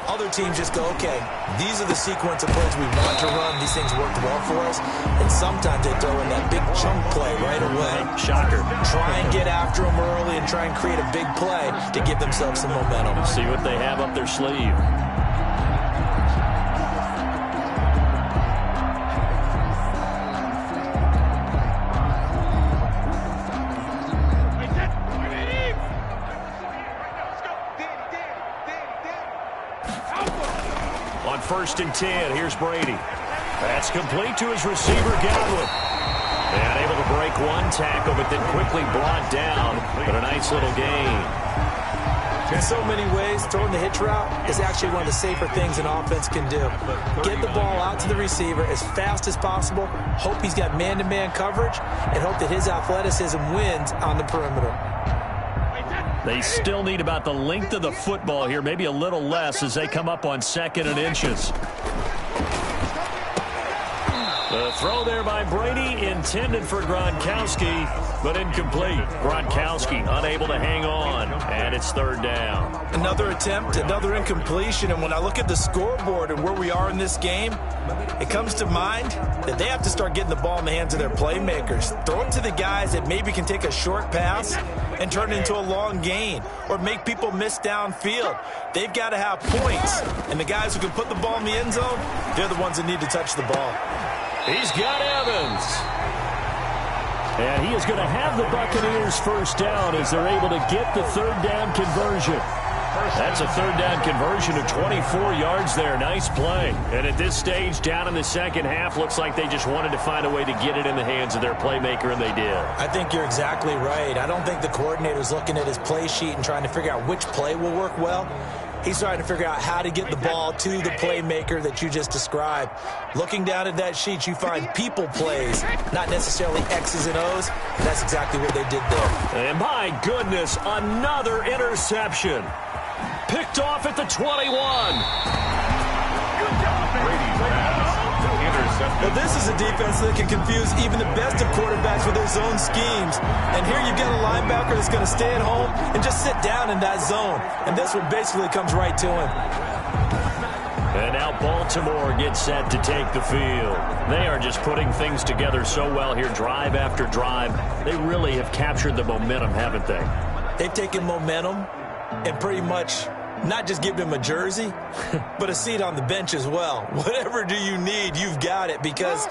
Other teams just go, okay, these are the sequence of plays we want to run. These things worked well for us. And sometimes they throw in that big chunk play right away. Shocker. Try and get after them early and try and create a big play to give themselves some momentum. See what they have up their sleeve. On 1st and 10, here's Brady. That's complete to his receiver, Godwin. And able to break 1 tackle, but then quickly brought down. But a nice little gain. In so many ways, throwing the hitch route is actually one of the safer things an offense can do. Get the ball out to the receiver as fast as possible, hope he's got man-to-man coverage, and hope that his athleticism wins on the perimeter. They still need about the length of the football here, maybe a little less as they come up on 2nd and inches. The throw there by Brady intended for Gronkowski, but incomplete. Gronkowski unable to hang on, and it's 3rd down. Another attempt, another incompletion, and when I look at the scoreboard and where we are in this game, it comes to mind that they have to start getting the ball in the hands of their playmakers. Throw it to the guys that maybe can take a short pass and turn it into a long gain or make people miss downfield. They've got to have points, and the guys who can put the ball in the end zone, they're the ones that need to touch the ball. He's got Evans. And he is going to have the Buccaneers 1st down as they're able to get the 3rd down conversion. That's a 3rd down conversion of 24 yards there. Nice play. And at this stage, down in the 2nd half, looks like they just wanted to find a way to get it in the hands of their playmaker, and they did. I think you're exactly right. I don't think the coordinator's looking at his play sheet and trying to figure out which play will work well. He's trying to figure out how to get the ball to the playmaker that you just described. Looking down at that sheet, you find people plays, not necessarily X's and O's. And that's exactly what they did there. And my goodness, another interception. Picked off at the 21. Well, this is a defense that can confuse even the best of quarterbacks with their zone schemes. And here you've got a linebacker that's going to stay at home and just sit down in that zone. And this one basically comes right to him. And now Baltimore gets set to take the field. They are just putting things together so well here, drive after drive. They really have captured the momentum, haven't they? They've taken momentum and pretty much not just give him a jersey, but a seat on the bench as well. Whatever do you need, you've got it, because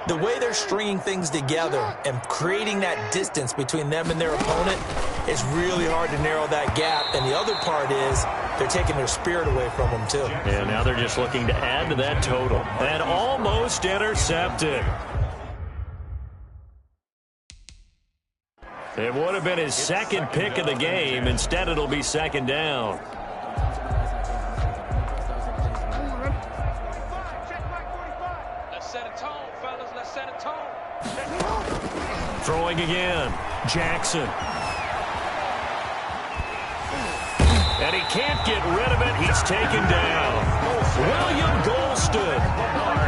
the way they're stringing things together and creating that distance between them and their opponent, it's really hard to narrow that gap. And the other part is they're taking their spirit away from them, too. And now they're just looking to add to that total. And almost intercepted. It would have been his second pick of the game. Instead, it'll be second down. Let's set a tone, fellas. Let's set a tone. Throwing again. Jackson. And he can't get rid of it. He's taken down. William Golston.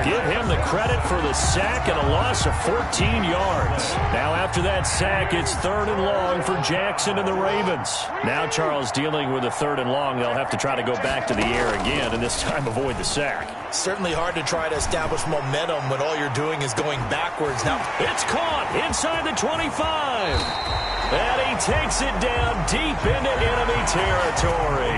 Give him the credit for the sack and a loss of 14 yards. Now after that sack, it's 3rd and long for Jackson and the Ravens. Now Charles dealing with a 3rd and long. They'll have to try to go back to the air again and this time avoid the sack. Certainly hard to try to establish momentum when all you're doing is going backwards. Now it's caught inside the 25. And he takes it down deep into enemy territory.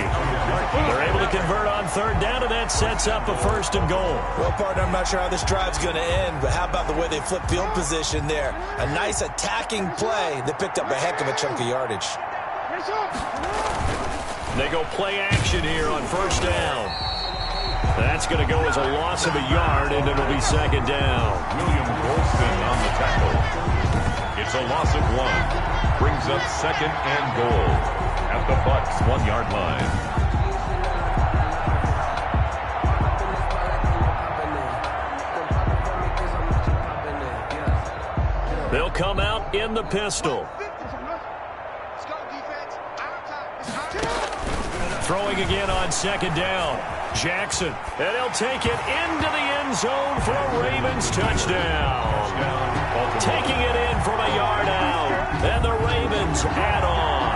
They're able to convert on 3rd down, and that sets up a 1st and goal. Well, partner, I'm not sure how this drive's going to end, but how about the way they flip field position there? A nice attacking play that picked up a heck of a chunk of yardage. They go play action here on 1st down. That's going to go as a loss of a yard, and it'll be 2nd down. William Golston on the tackle. It's a loss of 1. Brings up 2nd and goal at the Bucs 1-yard line. They'll come out in the pistol. Throwing again on 2nd down. Jackson. And he'll take it into the end zone for a Ravens touchdown. Taking it in from a yard out. And the Ravens add on.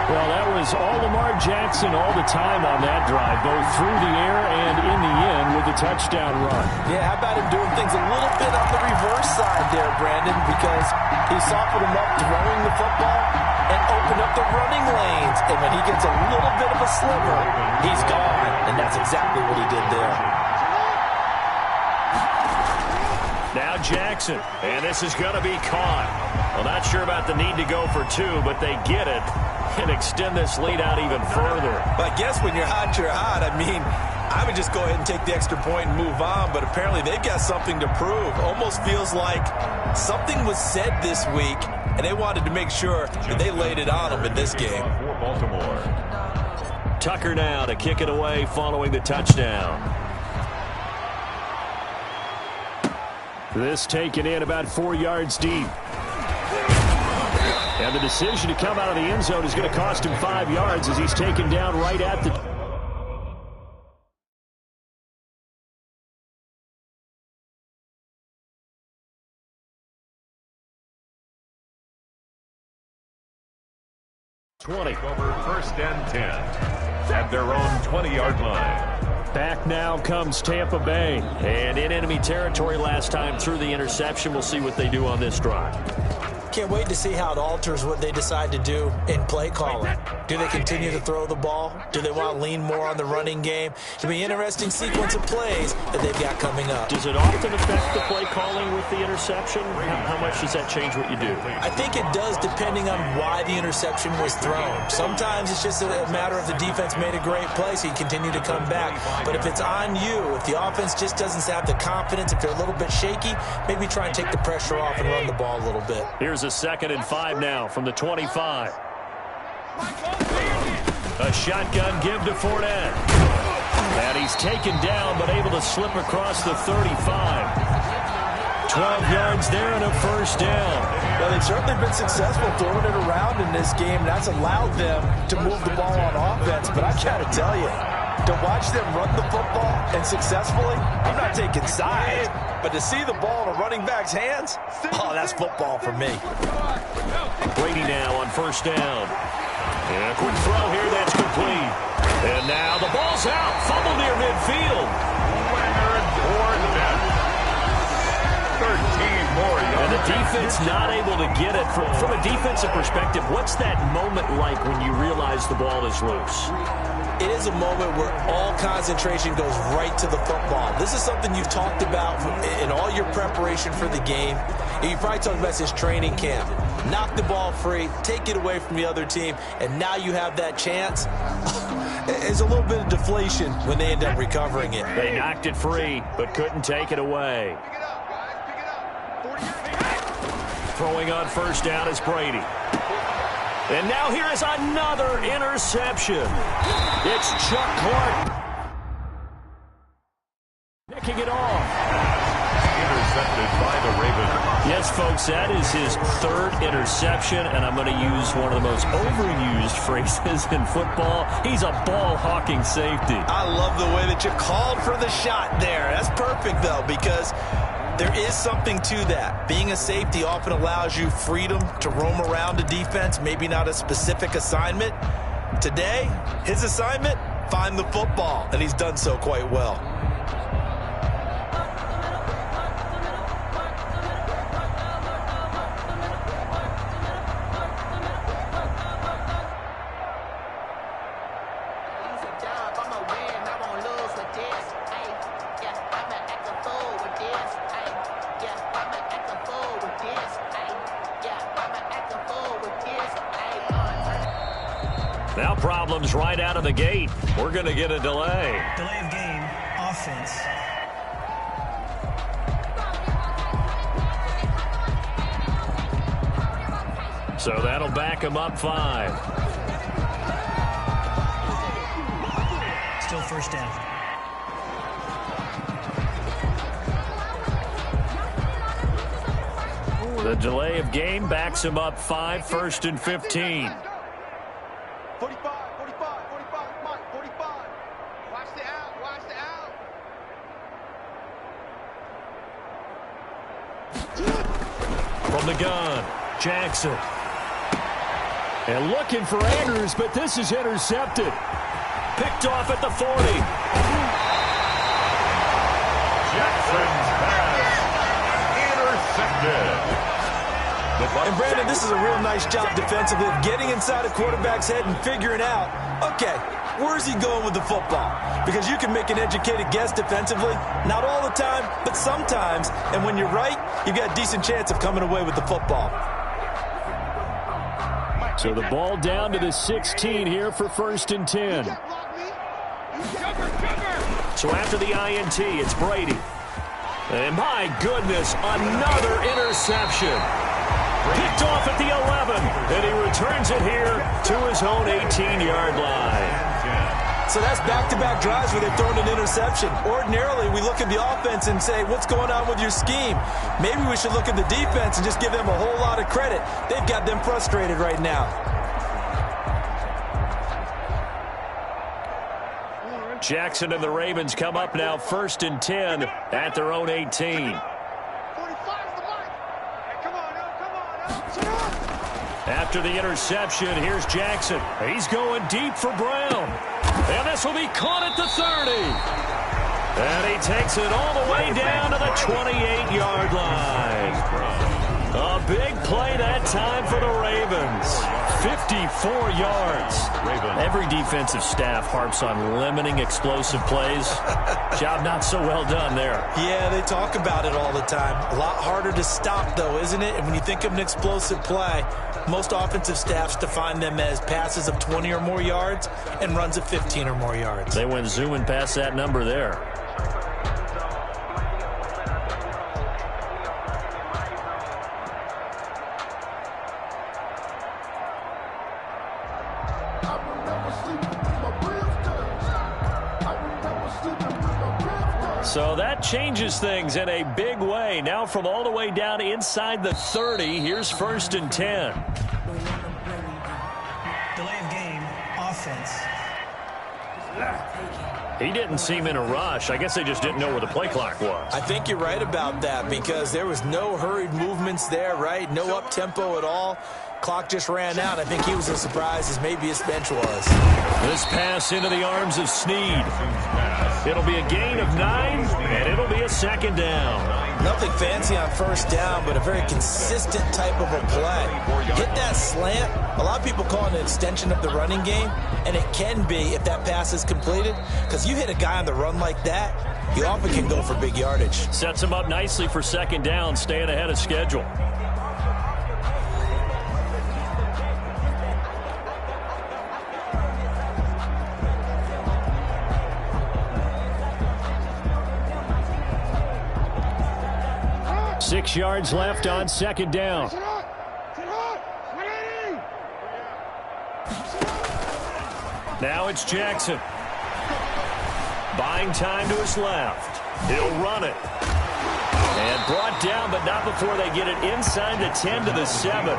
Well, that was all Lamar Jackson all the time on that drive, both through the air and in the end with the touchdown run. Yeah, how about him doing things a little bit on the reverse side there, Brandon, because he softened him up throwing the football and opened up the running lanes. And when he gets a little bit of a sliver, he's gone. And that's exactly what he did there. Now Jackson, and this is going to be caught. Well, not sure about the need to go for 2, but they get it and extend this lead out even further. But I guess when you're hot, you're hot. I mean, I would just go ahead and take the extra point and move on, but apparently they've got something to prove. Almost feels like something was said this week, and they wanted to make sure that they laid it on them in this game. For Baltimore. Tucker now to kick it away following the touchdown. This taken in about 4 yards deep. And the decision to come out of the end zone is going to cost him 5 yards as he's taken down right at the... Over 1st and 10 at their own 20-yard line. Back now comes Tampa Bay. And in enemy territory last time through the interception. We'll see what they do on this drive. Can't wait to see how it alters what they decide to do in play calling. Do they continue to throw the ball? Do they want to lean more on the running game? It'll be an interesting sequence of plays that they've got coming up. Does it often affect the play calling with the interception? How much does that change what you do? I think it does depending on why the interception was thrown. Sometimes it's just a matter of the defense made a great play, so you continue to come back. But if it's on you, if the offense just doesn't have the confidence, if they're a little bit shaky, maybe try and take the pressure off and run the ball a little bit. Here's a 2nd and 5 now from the 25. A shotgun give to Fournette. And he's taken down but able to slip across the 35. 12 yards there and a 1st down. Well, they've certainly been successful throwing it around in this game. That's allowed them to move the ball on offense. But I got to tell you, to watch them run the football and successfully, I'm not taking sides, but to see the ball in a running back's hands, oh, that's football for me. Brady now on 1st down. And a quick throw here that's complete. And now the ball's out. Fumble near midfield. Leonard Fournette. 13 more yards. And the defense not able to get it. From a defensive perspective, what's that moment like when you realize the ball is loose? it is a moment where all concentration goes right to the football. This is something you've talked about in all your preparation for the game. And you probably talked about this training camp. Knock the ball free, take it away from the other team, and now you have that chance. There's a little bit of deflation when they end up recovering it. They knocked it free, but couldn't take it away. Throwing on first down is Brady. And now here is another interception. It's Chuck Clark picking it off. Intercepted by the Ravens. Yes, folks, that is his third interception, and I'm going to use one of the most overused phrases in football. He's a ball-hawking safety. I love the way that you called for the shot there. That's perfect, though, because there is something to that. Being a safety often allows you freedom to roam around a defense, maybe not a specific assignment. Today, his assignment, find the football, and he's done so quite well. Now problems right out of the gate. We're going to get a delay. Delay of game, offense. So that'll back him up 5. Still first down. The delay of game backs him up 5, 1st and 15. 45, 45, 45, Mike, 45. Watch the out, watch the out. From the gun, Jackson. And looking for Andrews, but this is intercepted. Picked off at the 40. Jackson's pass intercepted. And Brandon, this is a real nice job defensively of getting inside a quarterback's head and figuring out, okay, where's he going with the football? Because you can make an educated guess defensively, not all the time, but sometimes. And when you're right, you've got a decent chance of coming away with the football. So the ball down to the 16 here for 1st and 10. So after the INT, it's Brady. And my goodness, another interception. Picked off at the 11, and he returns it here to his own 18-yard line. So that's back-to-back drives where they've thrown an interception. Ordinarily, we look at the offense and say, what's going on with your scheme? Maybe we should look at the defense and just give them a whole lot of credit. They've got them frustrated right now. Jackson and the Ravens come up now 1st and 10 at their own 18. After the interception, here's Jackson. He's going deep for Brown. And this will be caught at the 30. And he takes it all the way down to the 28-yard line. A big play that time for the Ravens. 54 yards. Every defensive staff harps on limiting explosive plays. Job not so well done there. Yeah, they talk about it all the time. A lot harder to stop, though, isn't it? And when you think of an explosive play, most offensive staffs define them as passes of 20 or more yards and runs of 15 or more yards. They went zooming past that number there. So that changes things in a big way. Now from all the way down inside the 30, here's 1st and 10. Delay of game, offense. He didn't seem in a rush. I guess they just didn't know where the play clock was. I think you're right about that because there was no hurried movements there, right? No up-tempo at all. clock just ran out. I think he was as surprised as maybe his bench was. This pass into the arms of Snead. It'll be a gain of 9, and it'll be a second down. Nothing fancy on first down, but a very consistent type of a play. Hit that slant. A lot of people call it an extension of the running game, and it can be if that pass is completed, because you hit a guy on the run like that, he often can go for big yardage. Sets him up nicely for second down, staying ahead of schedule. Six yards left on second down. Now it's Jackson. Buying time to his left. He'll run it. And brought down, but not before they get it inside the 10 to the 7.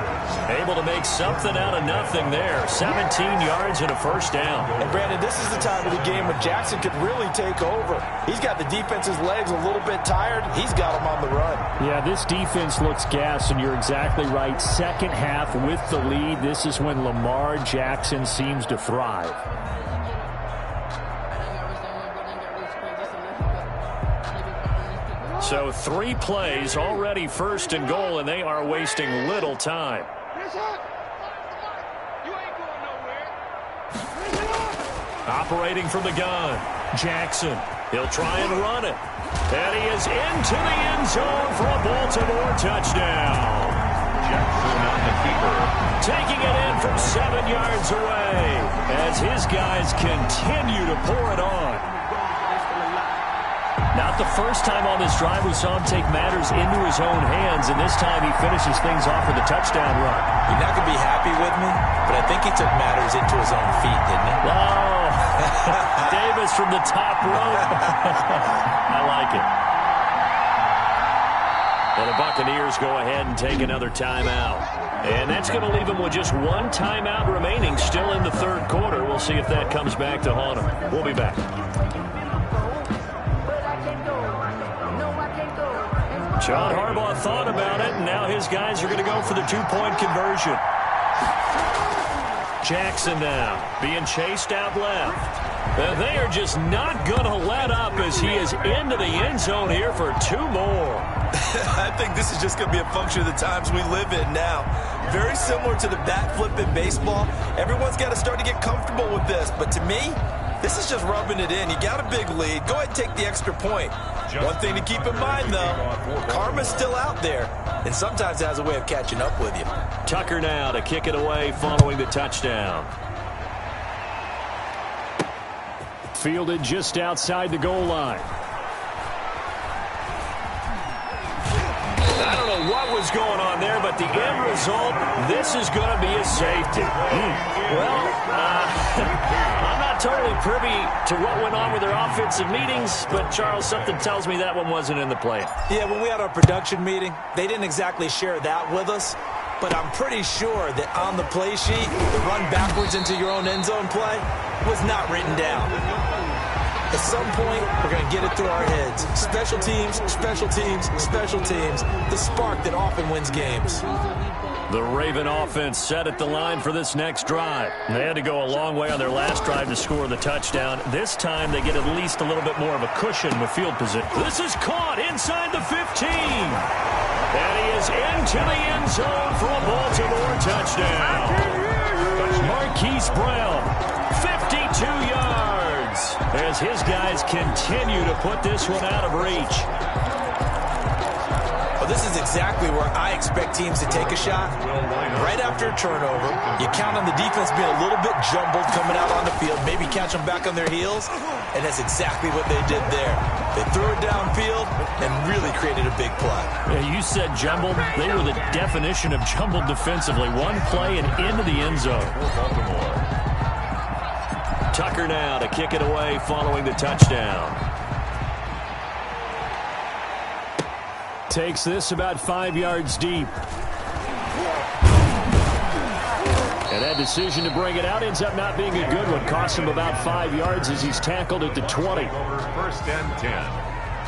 Able to make something out of nothing there. 17 yards and a first down. And, Brandon, this is the time of the game when Jackson could really take over. He's got the defense's legs a little bit tired. He's got them on the run. Yeah, this defense looks gassed, and you're exactly right. Second half with the lead, this is when Lamar Jackson seems to thrive. So 3 plays, already first and goal, and they are wasting little time. Operating from the gun, Jackson. He'll try and run it. And he is into the end zone for a Baltimore touchdown. Jackson on the keeper. Taking it in from 7 yards away as his guys continue to pour it on. Not the first time on this drive we saw him take matters into his own hands, and this time he finishes things off with a touchdown run. You're not going to be happy with me, but I think he took matters into his own feet, didn't he? Oh, Davis from the top rope. I like it. And the Buccaneers go ahead and take another timeout. And that's going to leave them with just one timeout remaining still in the third quarter. We'll see if that comes back to haunt them. We'll be back. John Harbaugh thought about it, and now his guys are going to go for the two-point conversion. Jackson now being chased out left. And they are just not going to let up as he is into the end zone here for 2 more. I think this is just going to be a function of the times we live in now. Very similar to the bat flip in baseball. Everyone's got to start to get comfortable with this. But to me, this is just rubbing it in. You got a big lead. Go ahead and take the extra point. One thing to keep in mind, though, karma's still out there, and sometimes it has a way of catching up with you. Tucker now to kick it away following the touchdown. Fielded just outside the goal line. I don't know what was going on there, but the end result, this is going to be a safety. Well, I'm not totally privy to what went on with their offensive meetings, but, Charles, something tells me that one wasn't in the play. Yeah, when we had our production meeting, they didn't exactly share that with us, but I'm pretty sure that on the play sheet, the run backwards into your own end zone play was not written down. At some point, we're going to get it through our heads. Special teams, special teams, special teams. The spark that often wins games. The Raven offense set at the line for this next drive. They had to go a long way on their last drive to score the touchdown. This time, they get at least a little bit more of a cushion with field position. This is caught inside the 15. And he is into the end zone for a Baltimore touchdown. Marquise Brown, 52 yards, as his guys continue to put this one out of reach. Well, this is exactly where I expect teams to take a shot. Right after a turnover, you count on the defense being a little bit jumbled coming out on the field, maybe catch them back on their heels, and that's exactly what they did there. They threw it downfield and really created a big play. Yeah, you said jumbled. They were the definition of jumbled defensively. One play and into the end zone. Tucker now to kick it away following the touchdown. Takes this about 5 yards deep. And that decision to bring it out ends up not being a good one. Cost him about 5 yards as he's tackled at the 20. First and 10.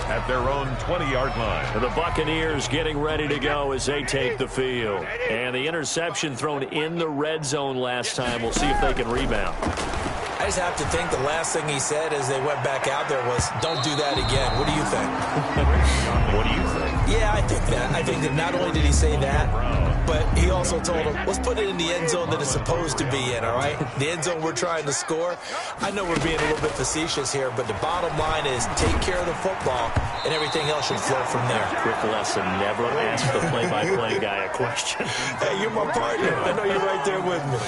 at their own 20-yard line. The Buccaneers getting ready to go as they take the field. And the interception thrown in the red zone last time. We'll see if they can rebound. I just have to think the last thing he said as they went back out there was, don't do that again. What do you think? What do you think? Yeah, I think that. I think that not only did he say that, but he also told him, let's put it in the end zone that it's supposed to be in, all right? The end zone we're trying to score. I know we're being a little bit facetious here, but the bottom line is take care of the football, and everything else should flow from there. Quick lesson, never ask the play-by-play guy a question. Hey, you're my partner. I know you're right there with me.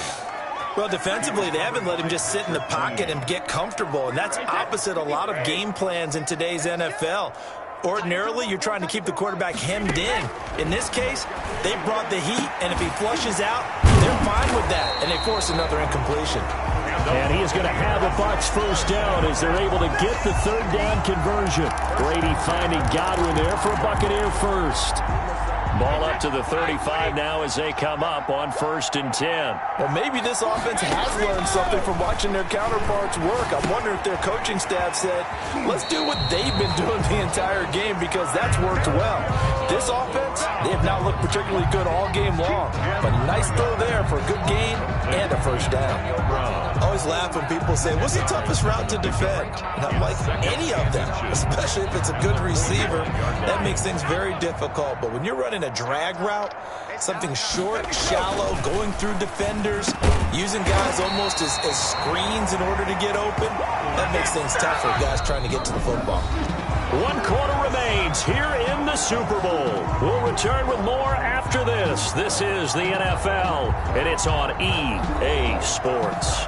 Well, defensively, they haven't let him just sit in the pocket and get comfortable, and that's opposite a lot of game plans in today's NFL. Ordinarily, you're trying to keep the quarterback hemmed in. In this case, they brought the heat, and if he flushes out, they're fine with that, and they force another incompletion. And he is going to have a Bucs first down as they're able to get the third down conversion. Brady finding Godwin there for a Buccaneer first. Ball up to the 35 now as they come up on 1st and 10. Well, maybe this offense has learned something from watching their counterparts work. I'm wondering if their coaching staff said, let's do what they've been doing the entire game because that's worked well. This offense, they have not looked particularly good all game long. But nice throw there for a good gain and a first down. I always laugh when people say, what's the toughest route to defend? And I'm like, any of them, especially if it's a good receiver. That makes things very difficult. But when you're running a drag route, something short, shallow, going through defenders, using guys almost as screens in order to get open, that makes things tough for guys trying to get to the football. 1 quarter remains here in the Super Bowl. We'll return with more after this. This is the NFL, and it's on EA Sports.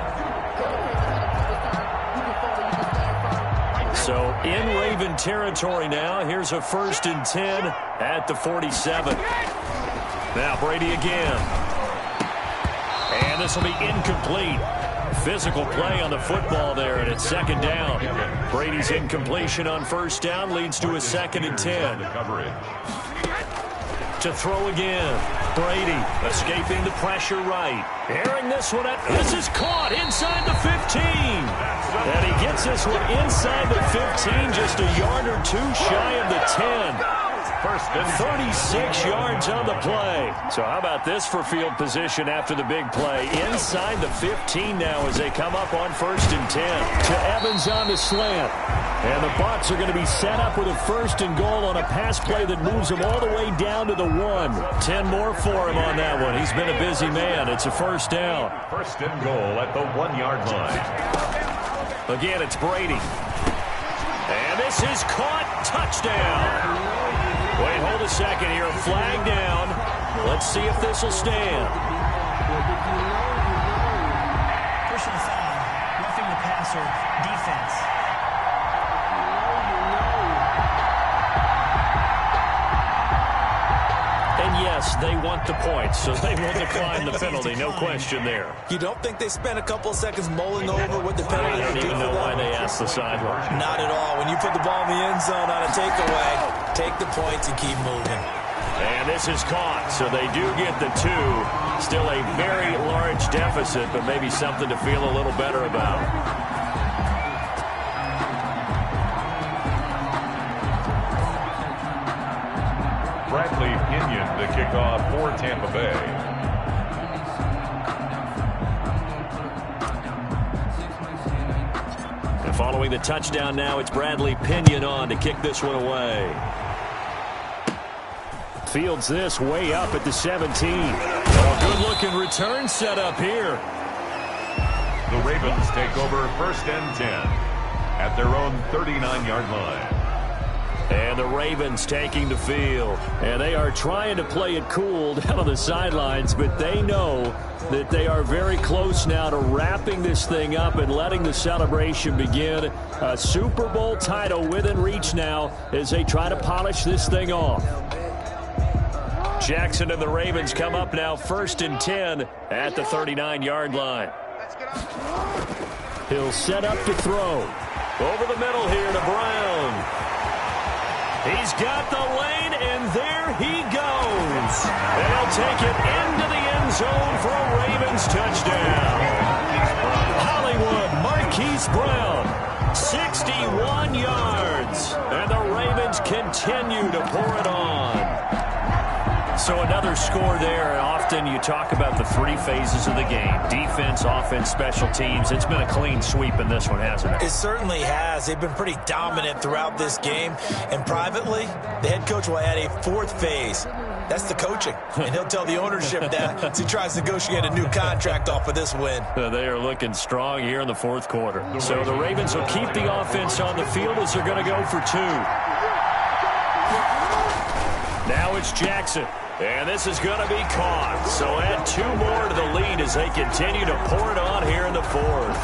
So in Raven territory now. Here's a 1st and 10 at the 47. Now Brady again. And this will be incomplete. Physical play on the football there, and it's 2nd down. Brady's incompletion on 1st down leads to a 2nd and 10. To throw again. Brady escaping the pressure right. Airing this one up. This is caught inside the 15. And he gets this one inside the 15, just a yard or two shy of the 10. 36 yards on the play. So how about this for field position after the big play? Inside the 15 now as they come up on 1st and 10. To Evans on the slant. And the Bucs are going to be set up with a 1st and goal on a pass play that moves him all the way down to the 1. 10 more for him on that one. He's been a busy man. It's a 1st down. 1st and goal at the 1-yard line. Again, it's Brady. And this is caught. Touchdown. Wait, hold a second here. Flag down. Let's see if this will stand. Personal foul. Roughing the passer. Defense. And yes, they want the points, so they will decline the penalty. No question there. You don't think they spent a couple of seconds mulling over what the penalty I would don't do even for know why them? they asked the sideline. Not at all. When you put the ball in the end zone on a takeaway, take the points and keep moving. And this is caught, so they do get the 2. Still a very large deficit, but maybe something to feel a little better about. Bradley Pinion, the kickoff for Tampa Bay. And following the touchdown now, it's Bradley Pinion on to kick this one away. Fields this way up at the 17. Oh, good-looking return set up here. The Ravens take over 1st and 10 at their own 39-yard line. And the Ravens taking the field. And they are trying to play it cool down on the sidelines, but they know that they are very close now to wrapping this thing up and letting the celebration begin. A Super Bowl title within reach now as they try to polish this thing off. Jackson and the Ravens come up now 1st and 10 at the 39-yard line. He'll set up to throw. Over the middle here to Brown. He's got the lane, and there he goes. They'll take it into the end zone for a Ravens touchdown. Hollywood Marquise Brown, 61 yards. And the Ravens continue to pour it on. So another score there, and often you talk about the three phases of the game: defense, offense, special teams. It's been a clean sweep in this one, hasn't it? It certainly has. They've been pretty dominant throughout this game. And privately, the head coach will add a fourth phase. That's the coaching. And he'll tell the ownership that as he tries to negotiate a new contract off of this win. They are looking strong here in the fourth quarter. So the Ravens will keep the offense on the field as they're going to go for two. Now it's Jackson. And this is going to be caught. So add two more to the lead as they continue to pour it on here in the fourth.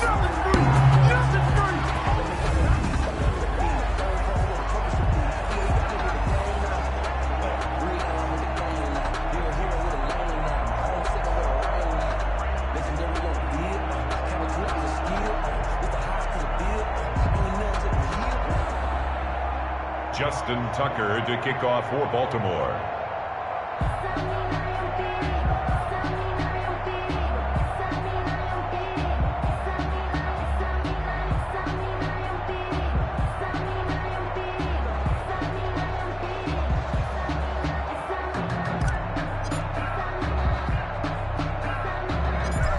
Justin Tucker to kick off for Baltimore.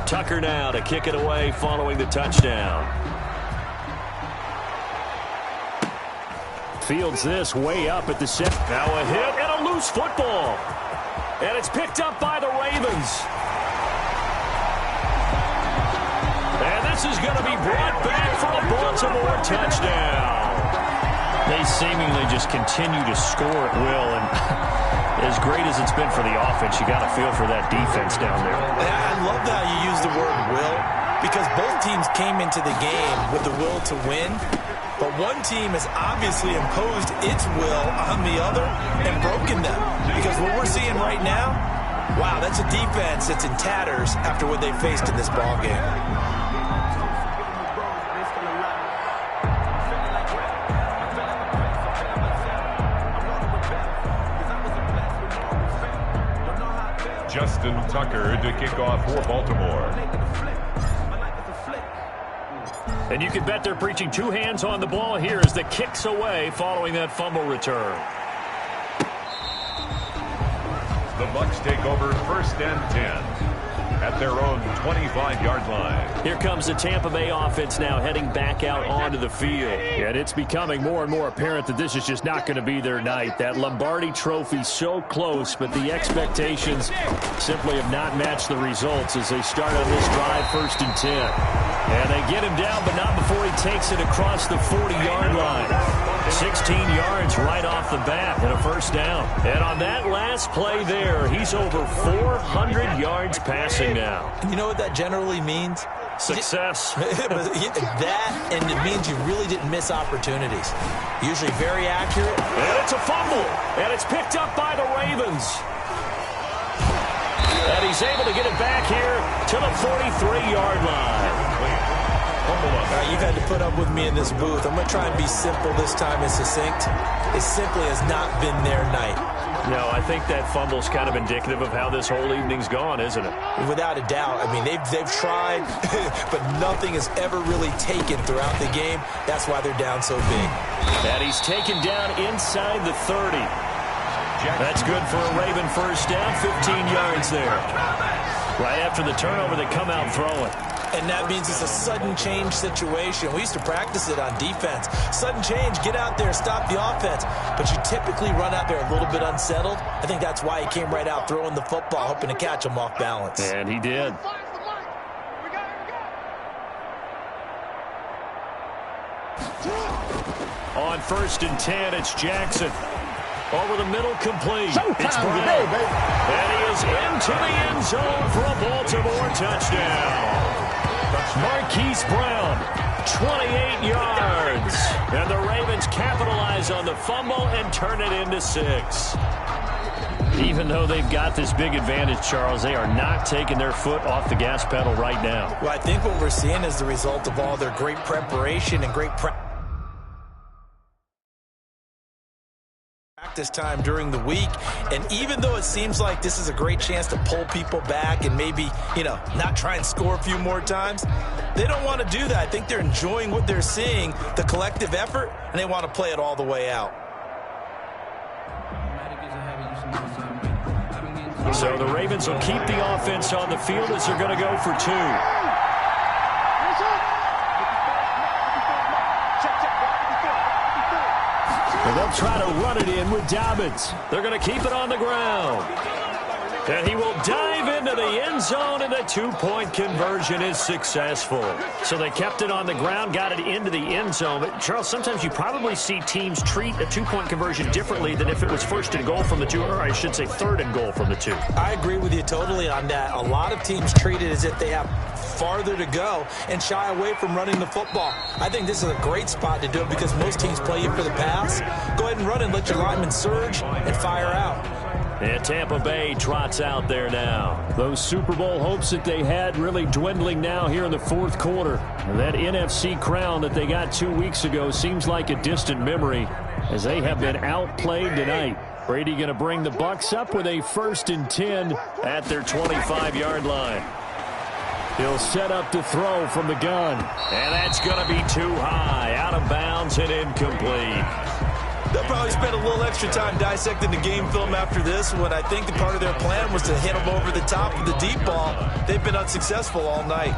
Tucker now to kick it away following the touchdown. Fields this way up at the set. Now a hit and a loose football. And it's picked up by the Ravens. And this is going to be brought back for a Baltimore touchdown. They seemingly just continue to score at will. And as great as it's been for the offense, you got to feel for that defense down there. I love how you use the word will, because both teams came into the game with the will to win. But one team has obviously imposed its will on the other and broken them. Because what we're seeing right now, wow, that's a defense that's in tatters after what they faced in this ballgame. Justin Tucker to kick off for Baltimore. And you can bet they're preaching two hands on the ball here as the kick's away following that fumble return. The Bucs take over 1st and 10 at their own 25-yard line. Here comes the Tampa Bay offense now heading back out onto the field. And it's becoming more and more apparent that this is just not going to be their night. That Lombardi trophy so close, but the expectations simply have not matched the results as they start on this drive 1st and 10. And they get him down, but not before he takes it across the 40-yard line. 16 yards right off the bat and a first down. And on that last play there, he's over 400 yards passing now. You know what that generally means? Success. That, and it means you really didn't miss opportunities. Usually very accurate. And it's a fumble. And it's picked up by the Ravens. And he's able to get it back here to the 43-yard line. All right, you've had to put up with me in this booth. I'm going to try and be simple this time and succinct. It simply has not been their night. No, I think that fumble's kind of indicative of how this whole evening's gone, isn't it? Without a doubt. I mean, they've tried, but nothing has ever really taken throughout the game. That's why they're down so big. And he's taken down inside the 30. That's good for a Raven first down, 15 yards there. Right after the turnover, they come out throwing. And that means it's a sudden change situation. We used to practice it on defense. Sudden change, get out there, stop the offense. But you typically run out there a little bit unsettled. I think that's why he came right out throwing the football, hoping to catch him off balance. And he did. On 1st and 10, it's Jackson. Over the middle, complete. It's Brown. And he is into the end zone for a Baltimore touchdown. Marquise Brown, 28 yards. And the Ravens capitalize on the fumble and turn it into 6. Even though they've got this big advantage, Charles, they are not taking their foot off the gas pedal right now. Well, I think what we're seeing is the result of all their great preparation and great practice time during the week. And even though it seems like this is a great chance to pull people back and maybe, not try and score a few more times, they don't want to do that. I think they're enjoying what they're seeing, the collective effort, and they want to play it all the way out. So the Ravens will keep the offense on the field as they're going to go for 2. And they'll try to run it in with Dobbins. They're going to keep it on the ground. And he will dive into the end zone, and the 2-point conversion is successful. So they kept it on the ground, got it into the end zone. But, Charles, sometimes you probably see teams treat a 2-point conversion differently than if it was first and goal from the 2, or I should say third and goal from the 2. I agree with you totally on that. A lot of teams treat it as if they have farther to go and shy away from running the football. I think this is a great spot to do it because most teams play you for the pass. Go ahead and run and let your linemen surge and fire out. And Tampa Bay trots out there now. Those Super Bowl hopes that they had really dwindling now here in the fourth quarter. And that NFC crown that they got 2 weeks ago seems like a distant memory as they have been outplayed tonight. Brady going to bring the Bucs up with a 1st and 10 at their 25-yard line. He'll set up to throw from the gun. And that's going to be too high, out of bounds and incomplete. They'll probably spend a little extra time dissecting the game film after this when I think the part of their plan was to hit them over the top of the deep ball. They've been unsuccessful all night.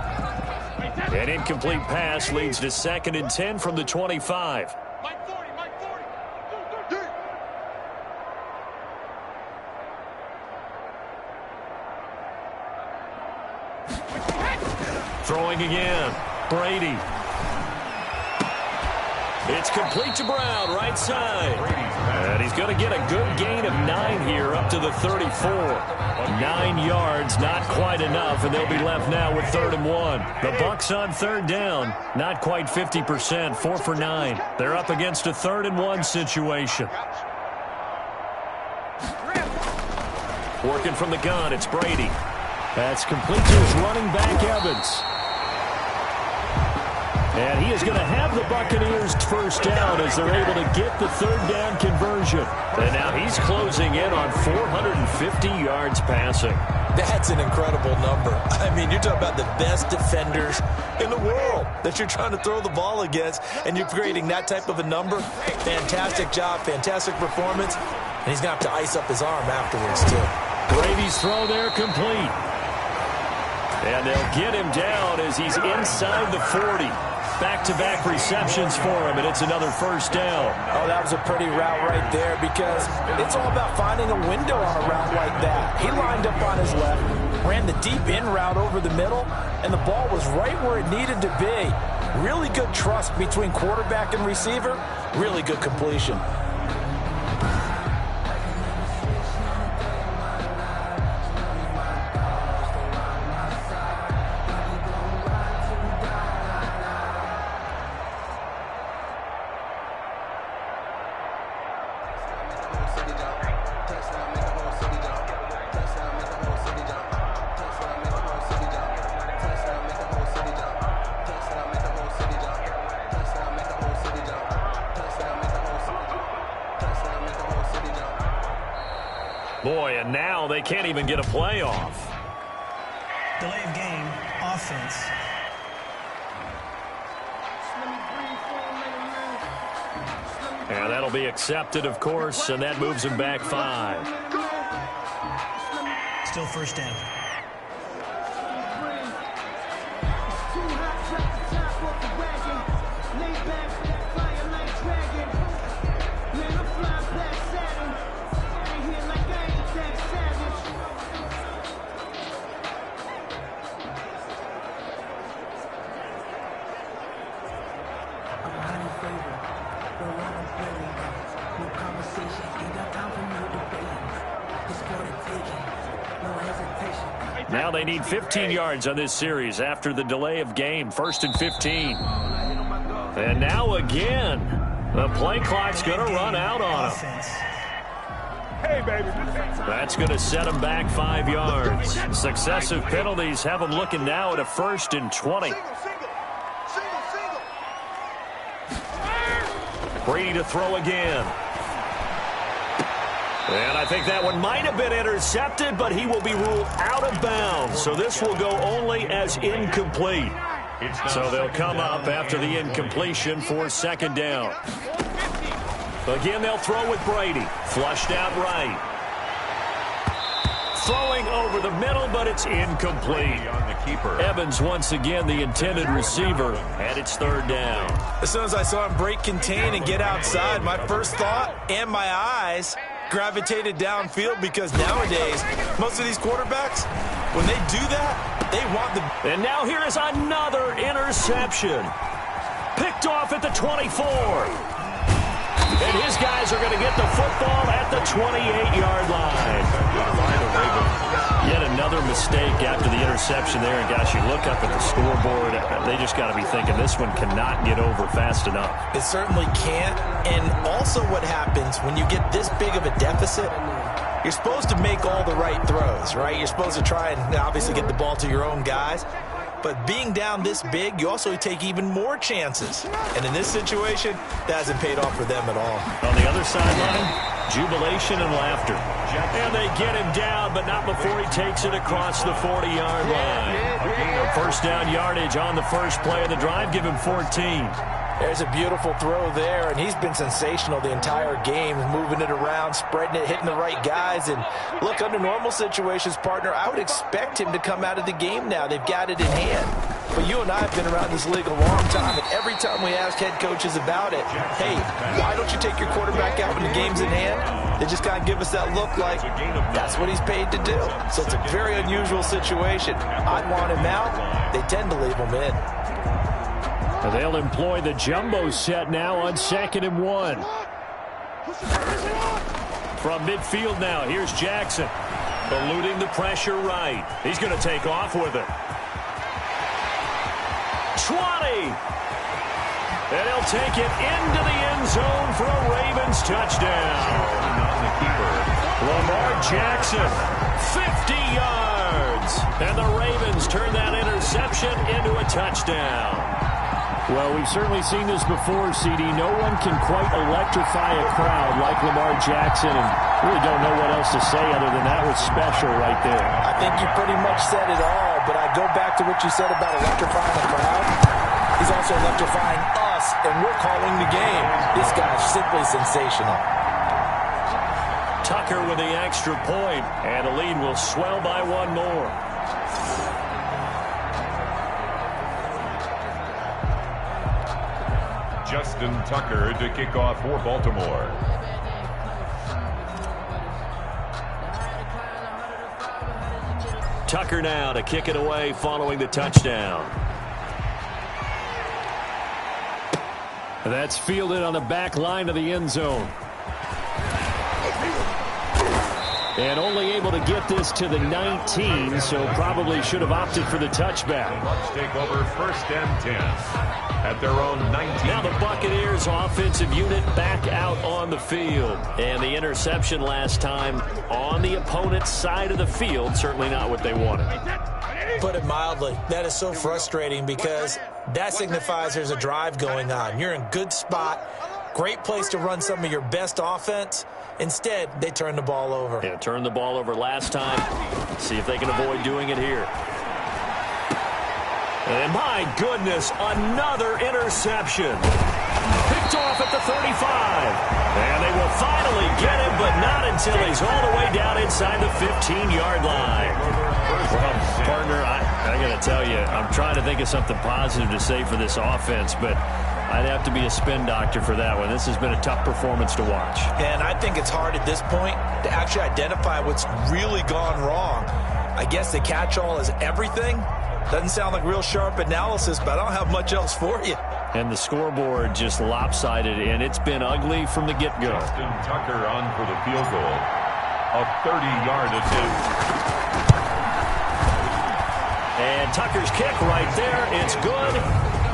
An incomplete pass leads to 2nd and 10 from the 25. Mike 40, Mike 40. Throwing again. Brady. It's complete to Brown, right side. And he's going to get a good gain of 9 here up to the 34. 9 yards, not quite enough, and they'll be left now with 3rd and 1. The Bucs on 3rd down, not quite 50%, 4 for 9. They're up against a 3rd and 1 situation. Working from the gun, it's Brady. That's complete to his running back, Evans. And he is going to have the Buccaneers first down as they're able to get the 3rd down conversion. And now he's closing in on 450 yards passing. That's an incredible number. I mean, you're talking about the best defenders in the world that you're trying to throw the ball against, and you're creating that type of a number. Fantastic job, fantastic performance. And he's going to have to ice up his arm afterwards, too. Brady's throw there complete. And they'll get him down as he's inside the 40. Back-to-back receptions for him, and it's another 1st down. Oh, that was a pretty route right there because it's all about finding a window on a route like that. He lined up on his left, ran the deep in route over the middle, and the ball was right where it needed to be. Really good trust between quarterback and receiver. Really good completion. Boy, and now they can't even get a playoff. Delay of game, offense. And that'll be accepted, of course, and that moves him back 5. Still 1st down. Now they need 15 yards on this series after the delay of game. 1st and 15. And now again, the play clock's going to run out on him. Hey, baby. That's going to set him back 5 yards. Successive penalties have him looking now at a 1st and 20. Brady to throw again. And I think that one might have been intercepted, but he will be ruled out of bounds. So this will go only as incomplete. So they'll come up after the incompletion for 2nd down. Again, they'll throw with Brady. Flushed out right. Throwing over the middle, but it's incomplete. On the keeper. Evans once again the intended receiver, and it's third down. As soon as I saw him break contain and get outside, my first thought and my eyes gravitated downfield, because nowadays, most of these quarterbacks, when they do that, they want the... And now here is another interception. Picked off at the 24. And his guys are going to get the football at the 28-yard line. Yet another mistake after the interception there. And, gosh, you look up at the scoreboard, they just got to be thinking this one cannot get over fast enough. It certainly can't. And also what happens when you get this big of a deficit, you're supposed to make all the right throws, right? You're supposed to try and obviously get the ball to your own guys. But being down this big, you also take even more chances. And in this situation, that hasn't paid off for them at all. On the other sideline, jubilation and laughter. And they get him down, but not before he takes it across the 40-yard line. A gain of first down yardage on the first play of the drive. Give him 14. There's a beautiful throw there, and he's been sensational the entire game, moving it around, spreading it, hitting the right guys. And look, under normal situations, partner, I would expect him to come out of the game now. They've got it in hand. But you and I have been around this league a long time, and every time we ask head coaches about it, hey, why don't you take your quarterback out when the game's in hand? They just kind of give us that look like that's what he's paid to do. So it's a very unusual situation. I'd want him out. They tend to leave him in. They'll employ the jumbo set now on 2nd and 1. From midfield now, here's Jackson. Eluding the pressure right. He's going to take off with it. 20. And he'll take it into the end zone for a Ravens touchdown. On the keeper. Lamar Jackson, 50 yards. And the Ravens turn that interception into a touchdown. Well, we've certainly seen this before, CD. No one can quite electrify a crowd like Lamar Jackson, and really don't know what else to say other than that was special right there. I think you pretty much said it all, but I go back to what you said about electrifying the crowd. He's also electrifying us, and we're calling the game. This guy's simply sensational. Tucker with the extra point, and the lead will swell by one more. Justin Tucker to kick off for Baltimore. Tucker now to kick it away following the touchdown. That's fielded on the back line of the end zone. And only able to get this to the 19, so probably should have opted for the touchback. Bucks take over 1st and 10 at their own 19. Now the Buccaneers offensive unit back out on the field. And the interception last time on the opponent's side of the field, certainly not what they wanted. Put it mildly, that is so frustrating because that signifies there's a drive going on. You're in good spot, great place to run some of your best offense. Instead, they turn the ball over. Yeah, turned the ball over last time. See if they can avoid doing it here. And my goodness, another interception. Picked off at the 35. And they will finally get him, but not until he's all the way down inside the 15-yard line. Well, partner, I got to tell you, I'm trying to think of something positive to say for this offense, but I'd have to be a spin doctor for that one. This has been a tough performance to watch. And I think it's hard at this point to actually identify what's really gone wrong. I guess the catch-all is everything. Doesn't sound like real sharp analysis, but I don't have much else for you. And the scoreboard just lopsided, and it's been ugly from the get-go. Justin Tucker on for the field goal. A 30-yard attempt. And Tucker's kick right there. It's good.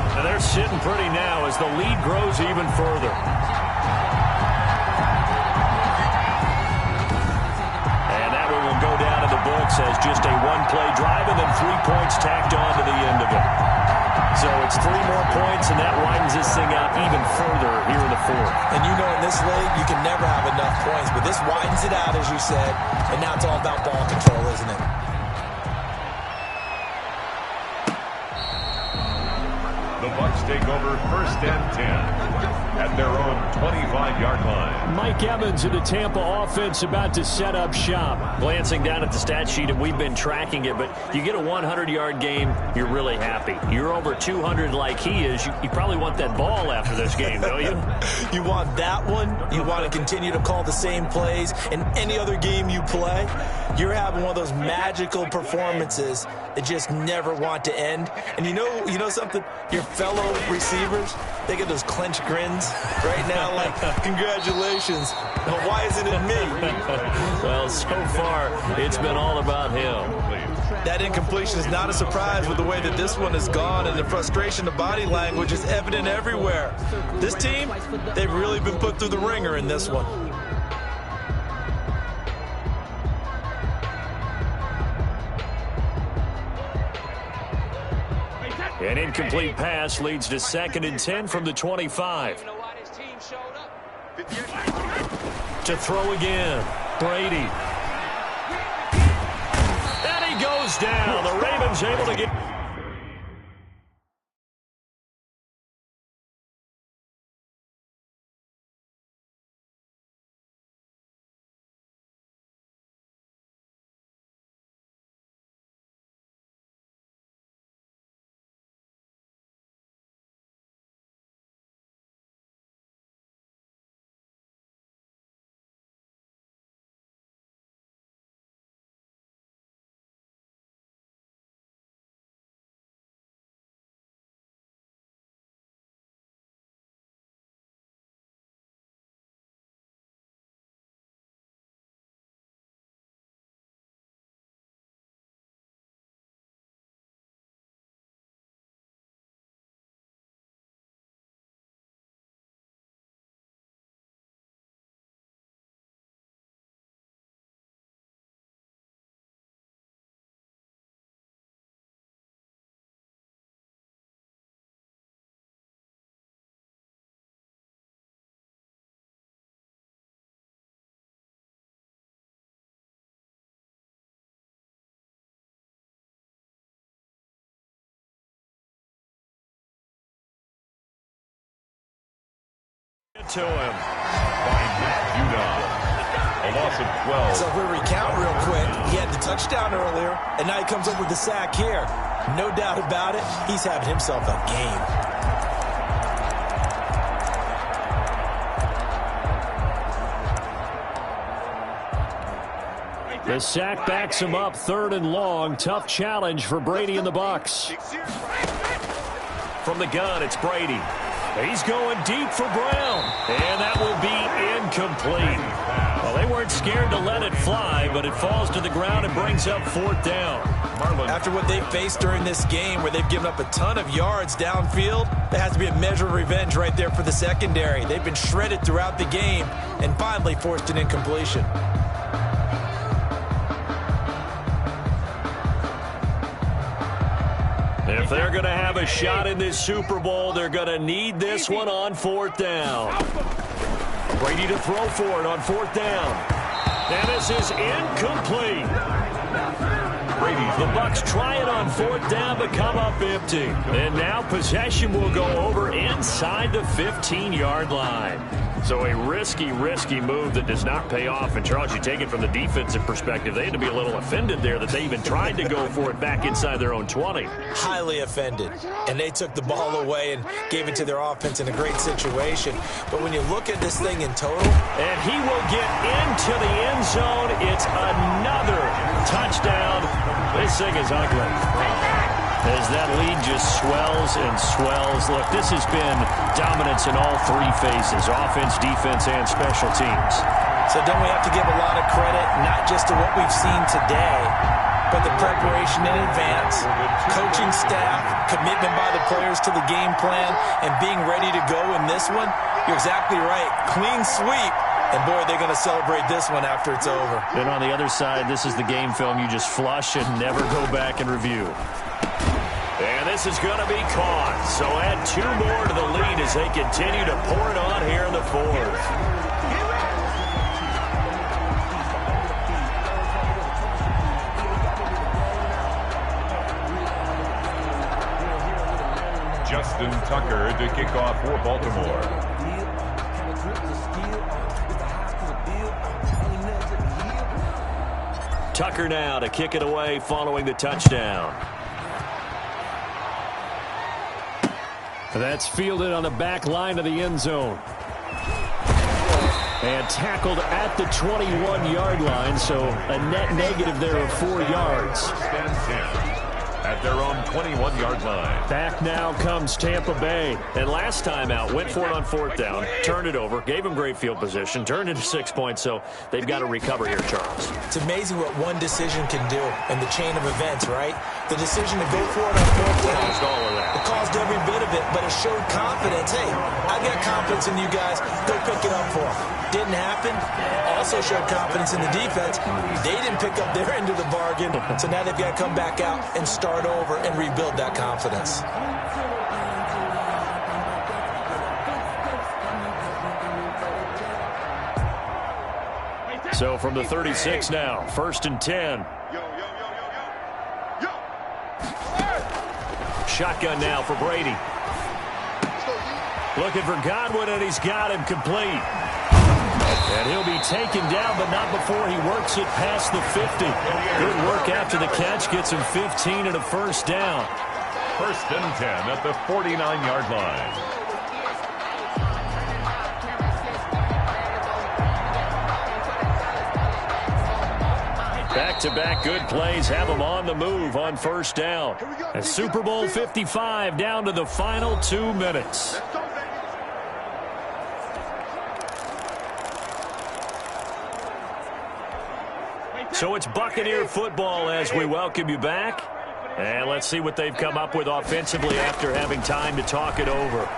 And they're sitting pretty now as the lead grows even further. And that one will go down in the books as just a one-play drive and then 3 points tacked on to the end of it. So it's 3 more points, and that widens this thing out even further here in the fourth. And you know in this league, you can never have enough points, but this widens it out, as you said, and now it's all about ball control, isn't it? The Bucks take over 1st and 10 at their own 25-yard line. Mike Evans and the Tampa offense about to set up shop. Glancing down at the stat sheet, and we've been tracking it, but you get a 100-yard game, you're really happy. You're over 200 like he is. You probably want that ball after this game, don't you? You want that one. You want to continue to call the same plays in any other game you play. You're having one of those magical performances that just never want to end. And you know something? Your fellow receivers, they get those clenched grins right now like, congratulations. Now, why isn't it me? Well, so far, it's been all about him. That incompletion is not a surprise with the way that this one has gone, and the frustration, the body language is evident everywhere. This team, they've really been put through the ringer in this one. An incomplete pass leads to 2nd and 10 from the 25. To throw again, Brady. And he goes down. The Ravens able to get... to him. By Matt Judon. A loss of 12. So if we recount real quick, he had the touchdown earlier, and now he comes up with the sack here. No doubt about it, he's having himself a game. The sack backs him up, 3rd and long. Tough challenge for Brady and the Bucs. From the gun, it's Brady. He's going deep for Brown, and that will be incomplete. Well, they weren't scared to let it fly, but it falls to the ground and brings up 4th down. After what they faced during this game, where they've given up a ton of yards downfield, there has to be a measure of revenge right there for the secondary. They've been shredded throughout the game and finally forced an incompletion. If they're going to have a shot in this Super Bowl, they're going to need this one on 4th down. Brady to throw for it on 4th down. And this is incomplete. The Bucs try it on 4th down, but come up empty. And now possession will go over inside the 15-yard line. So a risky move that does not pay off. And, Charles, you take it from the defensive perspective, they had to be a little offended there that they even tried to go for it back inside their own 20. Highly offended. And they took the ball away and gave it to their offense in a great situation. But when you look at this thing in total. And he will get into the end zone. It's another touchdown. This thing is ugly. As that lead just swells and swells. Look, this has been dominance in all 3 phases, offense, defense, and special teams. So don't we have to give a lot of credit, not just to what we've seen today, but the preparation in advance, coaching staff, commitment by the players to the game plan, and being ready to go in this one? You're exactly right. Clean sweep. And, boy, they're going to celebrate this one after it's over. Then on the other side, this is the game film you just flush and never go back and review. And this is going to be caught. So add 2 more to the lead as they continue to pour it on here in the 4th. Justin Tucker to kick off for Baltimore. Tucker now to kick it away following the touchdown. That's fielded on the back line of the end zone. And tackled at the 21-yard line, so a net negative there of 4 yards. At their own 21-yard line. Back now comes Tampa Bay. And last time out, went for it on 4th down, turned it over, gave him great field position, turned it to 6 points, so they've got to recover here, Charles. It's amazing what one decision can do in the chain of events, right? The decision to go for it on 4th down. Caused all of that. It caused every bit of it, but it showed confidence. Hey, I've got confidence in you guys. Go pick it up for them. Didn't happen. Also showed confidence in the defense. They didn't pick up their end of the bargain, so now they've got to come back out and start over and rebuild that confidence. So from the 36 now, 1st and 10. Shotgun now for Brady. Looking for Godwin, and he's got him complete. And he'll be taken down, but not before he works it past the 50. Good work after the catch. Gets him 15 and a 1st down. 1st and 10 at the 49-yard line. Back-to-back good plays have them on the move on 1st down. And Super Bowl 55 down to the final 2 minutes. So it's Buccaneer football as we welcome you back. And let's see what they've come up with offensively after having time to talk it over.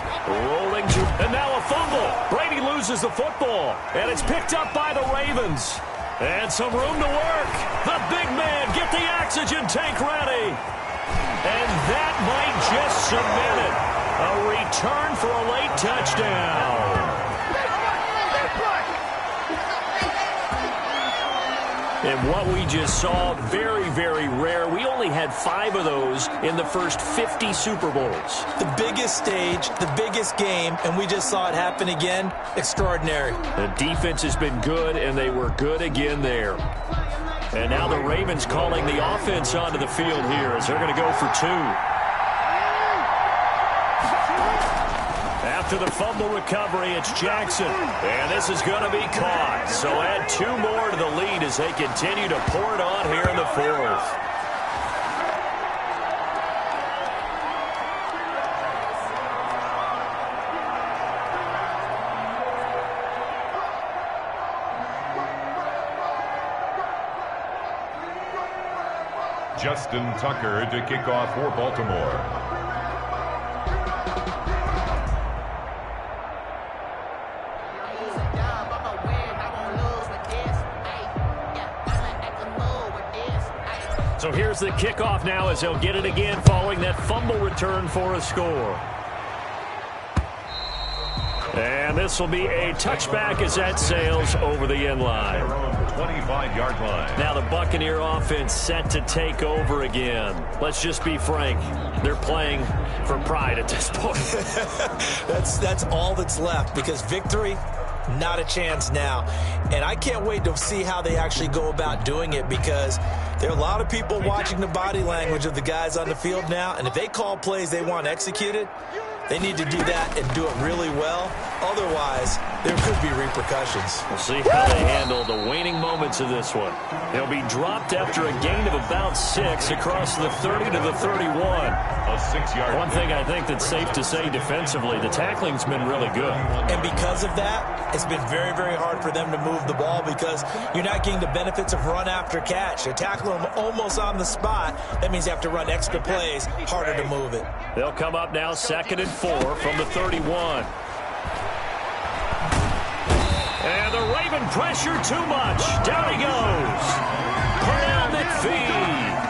Rolling to, and now a fumble. Brady loses the football, and it's picked up by the Ravens. And some room to work. The big man, get the oxygen tank ready. And that might just cement it. A return for a late touchdown. And what we just saw, very, very rare. We only had 5 of those in the first 50 Super Bowls. The biggest stage, the biggest game, and we just saw it happen again. Extraordinary. The defense has been good, and they were good again there. And now the Ravens calling the offense onto the field here as they're going to go for 2. After the fumble recovery, it's Jackson. And this is going to be caught. So add 2 more to the lead as they continue to pour it on here in the 4th. Justin Tucker to kick off for Baltimore. So here's the kickoff now as they'll get it again following that fumble return for a score. And this will be a touchback as that sails over the end line. 25-yard line. Now the Buccaneer offense set to take over again. Let's just be frank. They're playing for pride at this point. That's all that's left, because victory, not a chance now. And I can't wait to see how they actually go about doing it, because there are a lot of people watching the body language of the guys on the field now, and if they call plays they want executed, they need to do that and do it really well. Otherwise, there could be repercussions. We'll see how they handle the waning moments of this one. He'll be dropped after a gain of about 6 across the 30 to the 31. A 6-yard. One thing I think that's safe to say defensively, the tackling's been really good. And because of that, it's been very, very hard for them to move the ball, because you're not getting the benefits of run after catch. They tackle them almost on the spot. That means you have to run extra plays, harder to move it. They'll come up now 2nd and 4 from the 31. And the Raven pressure too much. Down he goes. Pernell McPhee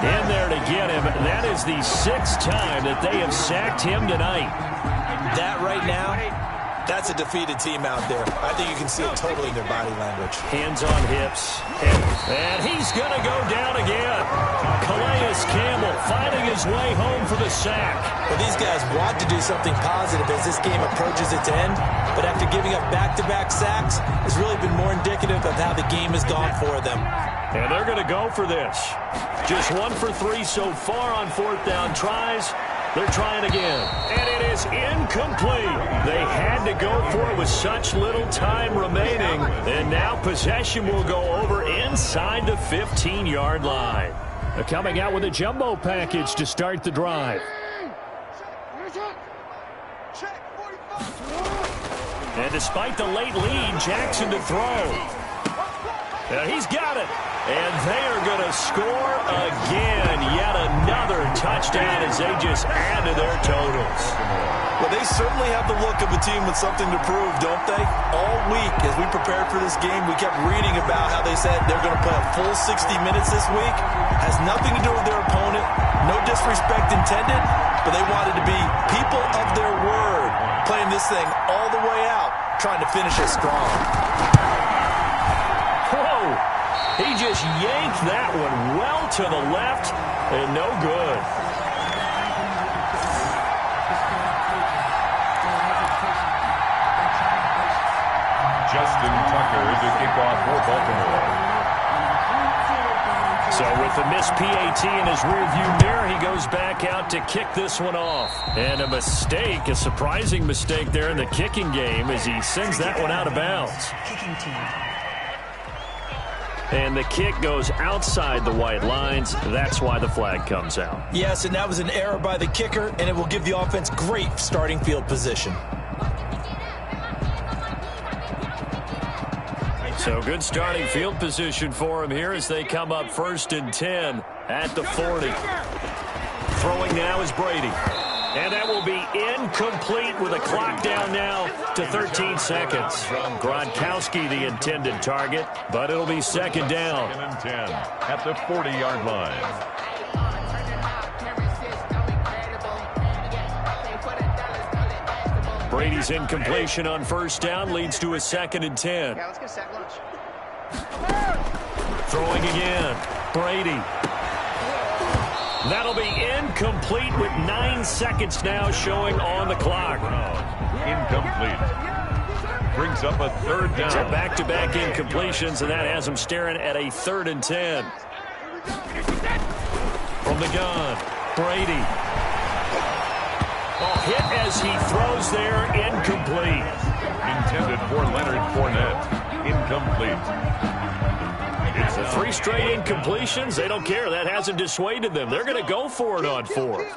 in there to get him. That is the 6th time that they have sacked him tonight. That right now, that's a defeated team out there. I think you can see it totally in their body language. Hands on hips. And he's going to go down again. Calais Campbell finding his way home for the sack. Well, these guys want to do something positive as this game approaches its end, but have after giving up back-to-back sacks has really been more indicative of how the game has gone for them. And they're going to go for this. Just 1 for 3 so far on fourth down tries. They're trying again. And it is incomplete. They had to go for it with such little time remaining. And now possession will go over inside the 15-yard line. They're coming out with a jumbo package to start the drive. And despite the late lead, Jackson to throw. He's got it. And they are going to score again. Yet another touchdown as they just add to their totals. Well, they certainly have the look of a team with something to prove, don't they? All week, as we prepared for this game, we kept reading about how they said they're going to play a full 60 minutes this week. Has nothing to do with their opponent. No disrespect intended, but they wanted to be people of their word, playing this thing all the way out, trying to finish it strong. Whoa! He just yanked that one well to the left, and no good. Justin Tucker is a kickoff for Baltimore. So with the missed PAT in his rearview mirror, he goes back out to kick this one off. And a mistake, a surprising mistake there in the kicking game as he sends that one out of bounds. Kicking team. And the kick goes outside the white lines. That's why the flag comes out. Yes, and that was an error by the kicker, and it will give the offense great starting field position. So good starting field position for him here as they come up 1st and 10 at the 40. Throwing now is Brady. And that will be incomplete with a clock down now to 13 seconds. Gronkowski the intended target, but it'll be 2nd down. 2nd and 10 at the 40-yard line. Brady's incompletion on 1st down leads to a 2nd and 10. Yeah, let's get a sack lunch. Throwing again. Brady. That'll be incomplete with 9 seconds now showing on the clock. Incomplete. Brings up a 3rd down. So back-to-back incompletions, and that has him staring at a 3rd and 10. From the gun, Brady. Oh, hit as he throws there, incomplete. Intended for Leonard Fournette. Incomplete. It's 3 straight incompletions. They don't care. That hasn't dissuaded them. They're going to go for it on 4th.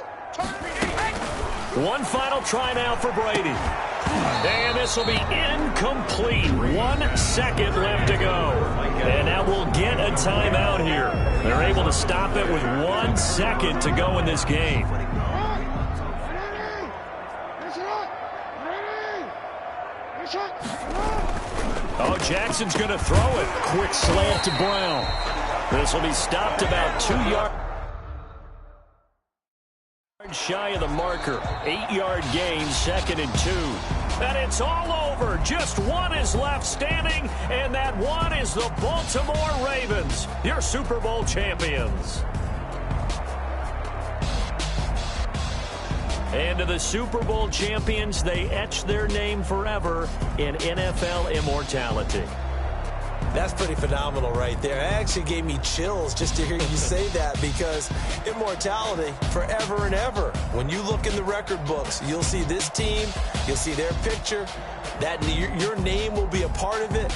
One final try now for Brady. And this will be incomplete. 1 second left to go. And now we'll get a timeout here. They're able to stop it with 1 second to go in this game. Oh, Jackson's going to throw it. Quick slant to Brown. This will be stopped about 2 yards shy of the marker. 8-yard gain, 2nd and 2. And it's all over. Just one is left standing, and that one is the Baltimore Ravens, your Super Bowl champions. And to the Super Bowl champions, they etch their name forever in NFL immortality. That's pretty phenomenal right there. It actually gave me chills just to hear you say that, because immortality forever and ever. When you look in the record books, you'll see this team, you'll see their picture, that your name will be a part of it.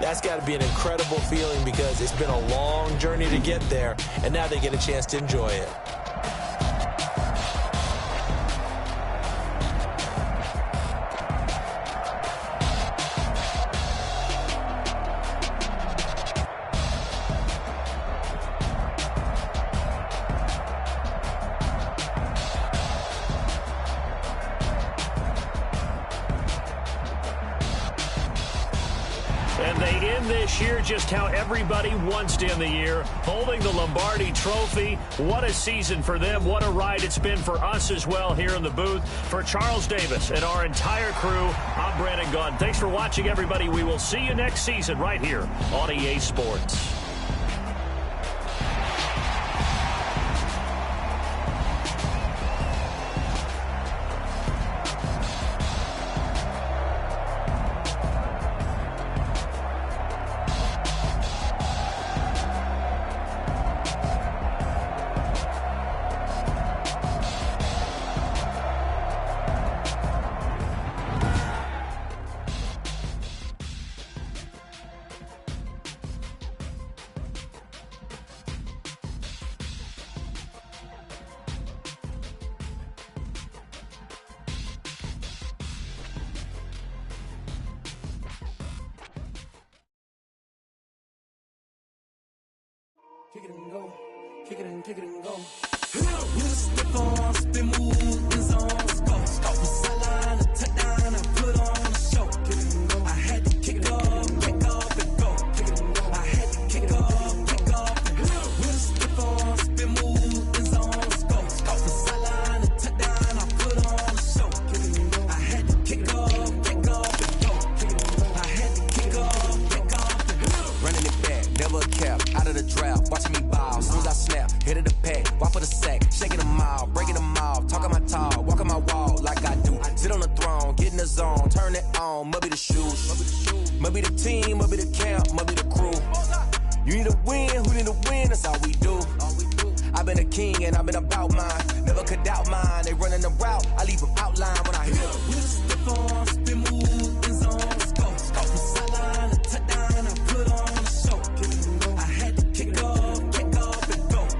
That's got to be an incredible feeling, because it's been a long journey to get there, and now they get a chance to enjoy it. And they end this year just how everybody wants to end the year, holding the Lombardi Trophy. What a season for them. What a ride it's been for us as well here in the booth. For Charles Davis and our entire crew, I'm Brandon Gunn. Thanks for watching, everybody. We will see you next season right here on EA Sports. Kick it and go. Kick it and go. With a stiff on, spin move, in zone, let's go. Off the sideline, a touchdown, I put on a show. Kick it and go. I had to kick off and go. Kick it and go. I had to kick off and go. With a stiff on, spin move, in zone, let's go. Off the sideline, a touchdown, I put on a show. Kick it and go. I had to kick off and go. Kick it and go. I had to kick off and go. Running it back, never a cap, out of the drought, watching me ball. As soon as I snap, hit of the pack, walk for the sack, shaking them all, breaking them off, talking my talk, walking my wall like I do. Sit on the throne, get in the zone, turn it on, must be the shoes, must be the team, must be the camp, must be the crew. You need a win, who need a win, that's all we do. I've been a king and I've been about mine, never could doubt mine. They running the route, I leave them outline when I hit them. With a stiff on, spin move, in zone, let's go. Off the sideline, a touchdown, I put on a show. Kick it and go. I had to kick off and go.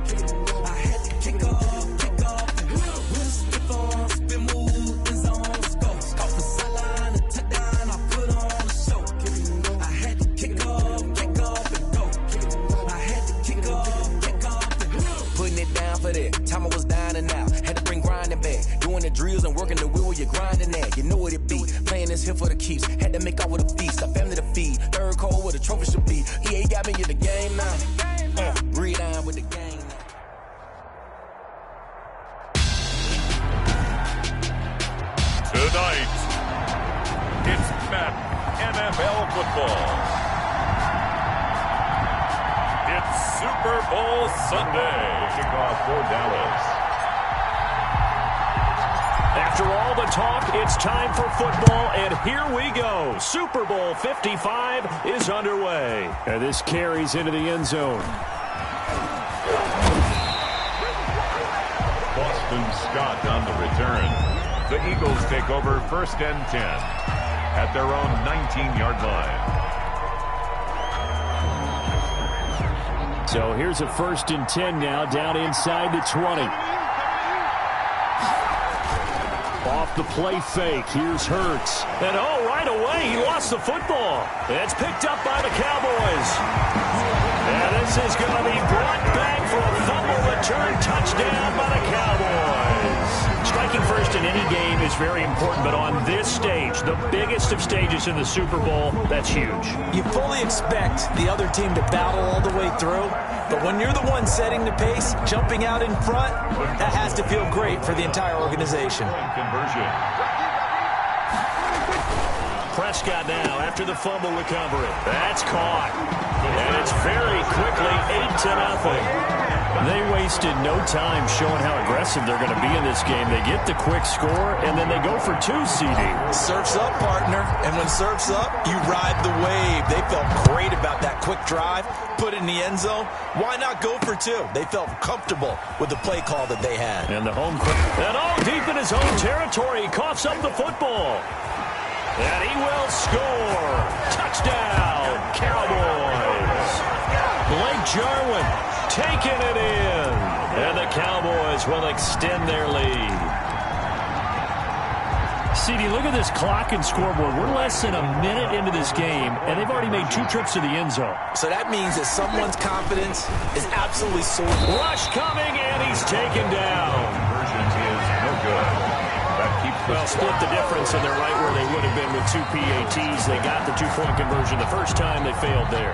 Kick it and go. I had to kick off and go. With a stiff on, spin move, in zone, let's go. Off the sideline, a touchdown, I put on a show. Kick it and go. I had to kick off and go. Kick it and go. I had to kick off and go. Putting it down for that, time I was down and out, had to bring grinding back, doing the drills and working the wheel where you're grinding at, you know what it be, playing this here for the keeps, had to make out with a feast, a family to feed, third cold where the trophy should be, EA got me in the game now, read on with the game now. Tonight, it's Matt NFL football. It's Super Bowl Sunday. Kickoff for Dallas. After all the talk, it's time for football, and here we go. Super Bowl 55 is underway. And this carries into the end zone. Boston Scott on the return. The Eagles take over 1st and 10 at their own 19-yard line. So here's a 1st and 10 now, down inside the 20. Off the play fake, here's Hurts. And right away, he lost the football. It's picked up by the Cowboys. And this is going to be brought back for a fumble return touchdown by the Cowboys. Striking first in any game is very important, but on this stage, the biggest of stages in the Super Bowl, that's huge. You fully expect the other team to battle all the way through, but when you're the one setting the pace, jumping out in front, that has to feel great for the entire organization. Conversion. Prescott now after the fumble recovery. That's caught. And it's very quickly 8-0. They wasted no time showing how aggressive they're going to be in this game. They get the quick score, and then they go for 2, CD. Surf's up, partner. And when surf's up, you ride the wave. They felt great about that quick drive, put it in the end zone. Why not go for 2? They felt comfortable with the play call that they had. And the home and deep in his own territory. He coughs up the football. And he will score. Touchdown, Cowboys. Blake Jarwin taking it in. And the Cowboys will extend their lead. CD, look at this clock and scoreboard. We're less than a minute into this game, and they've already made 2 trips to the end zone. So that means that someone's confidence is absolutely soaring. Rush coming, and he's taken down. Conversion is no good. Well, split the difference, and they're right where they would have been with 2 PATs. They got the 2-point conversion the first time. They failed there.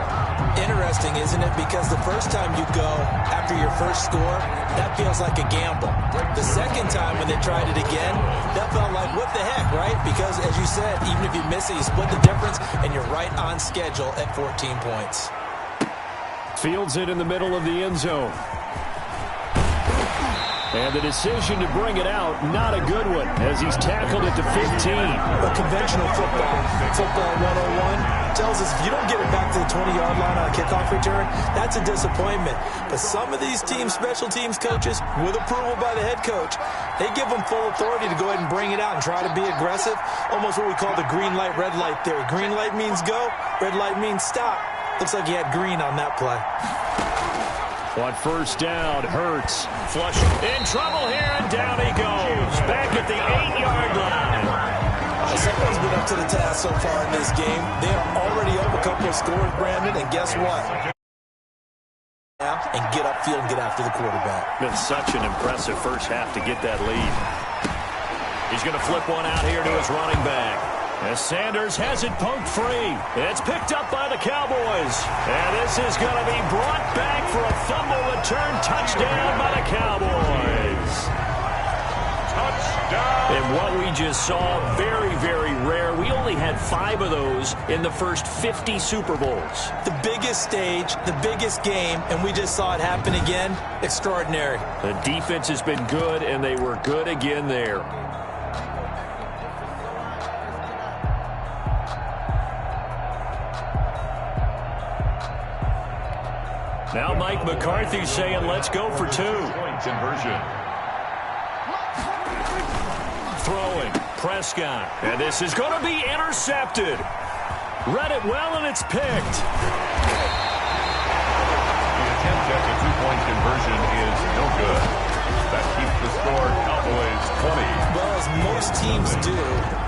Interesting, isn't it? Because the first time you go after your first score, that feels like a gamble. The second time when they tried it again, that felt like, what the heck, right? Because, as you said, even if you miss it, you split the difference, and you're right on schedule at 14 points. Fields it in the middle of the end zone. And the decision to bring it out, not a good one, as he's tackled it to 15. But conventional football 101, tells us if you don't get it back to the 20-yard line on a kickoff return, that's a disappointment. But some of these team special teams coaches, with approval by the head coach, they give them full authority to go ahead and bring it out and try to be aggressive, almost what we call the green light, red light theory. Green light means go, red light means stop. Looks like he had green on that play. On 1st down, Hurts flush in trouble here, and down he goes. Back at the 8-yard line. Someone's been up to the task so far in this game. They are already up a couple of scores, Brandon, and guess what? And and get upfield and get after the quarterback. Been such an impressive first half to get that lead. He's going to flip one out here to his running back. As Sanders has it poked free. It's picked up by the Cowboys. And this is going to be brought back for a fumble return touchdown by the Cowboys. Touchdown. And what we just saw, very, very rare. We only had 5 of those in the first 50 Super Bowls. The biggest stage, the biggest game, and we just saw it happen again. Extraordinary. The defense has been good, and they were good again there. Now Mike McCarthy's saying, let's go for 2. Point conversion. Throwing, Prescott. And this is going to be intercepted. Read it well, and it's picked. The attempt at the 2-point conversion is no good. That keeps the score Cowboys 20. Well, as most teams do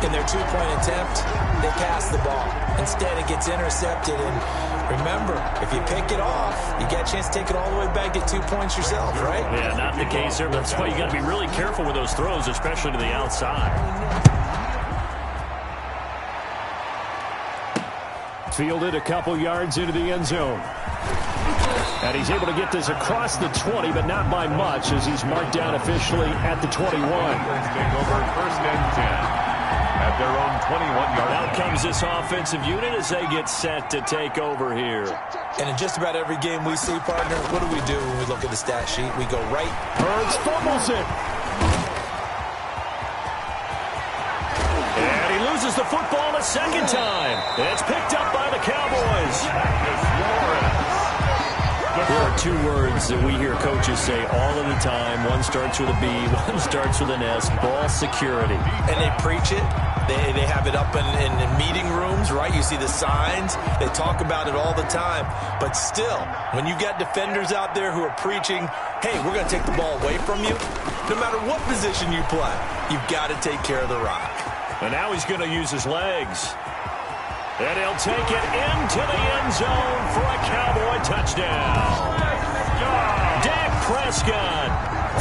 in their 2-point attempt, they pass the ball. Instead, it gets intercepted. And remember, if you pick it off, you get a chance to take it all the way back, get 2 points yourself, right? Yeah, not the case there. But that's why you got to be really careful with those throws, especially to the outside. Fielded a couple yards into the end zone. And he's able to get this across the 20, but not by much, as he's marked down officially at the 21. Take over first and 10 at their own 21-yard line. Out comes this offensive unit as they get set to take over here. And in just about every game we see, partner, what do we do when we look at the stat sheet? We go right. Hurts fumbles it. And he loses the football a second time. It's picked up by the Cowboys. There are 2 words that we hear coaches say all of the time. One starts with a B, one starts with an S. Ball security. And they preach it. They have it up in meeting rooms, right? You see the signs. They talk about it all the time. But still, when you got defenders out there who are preaching, hey, we're going to take the ball away from you, no matter what position you play, you've got to take care of the rock. And now he's going to use his legs. And he'll take it into the end zone for a Cowboy touchdown. Dak Prescott,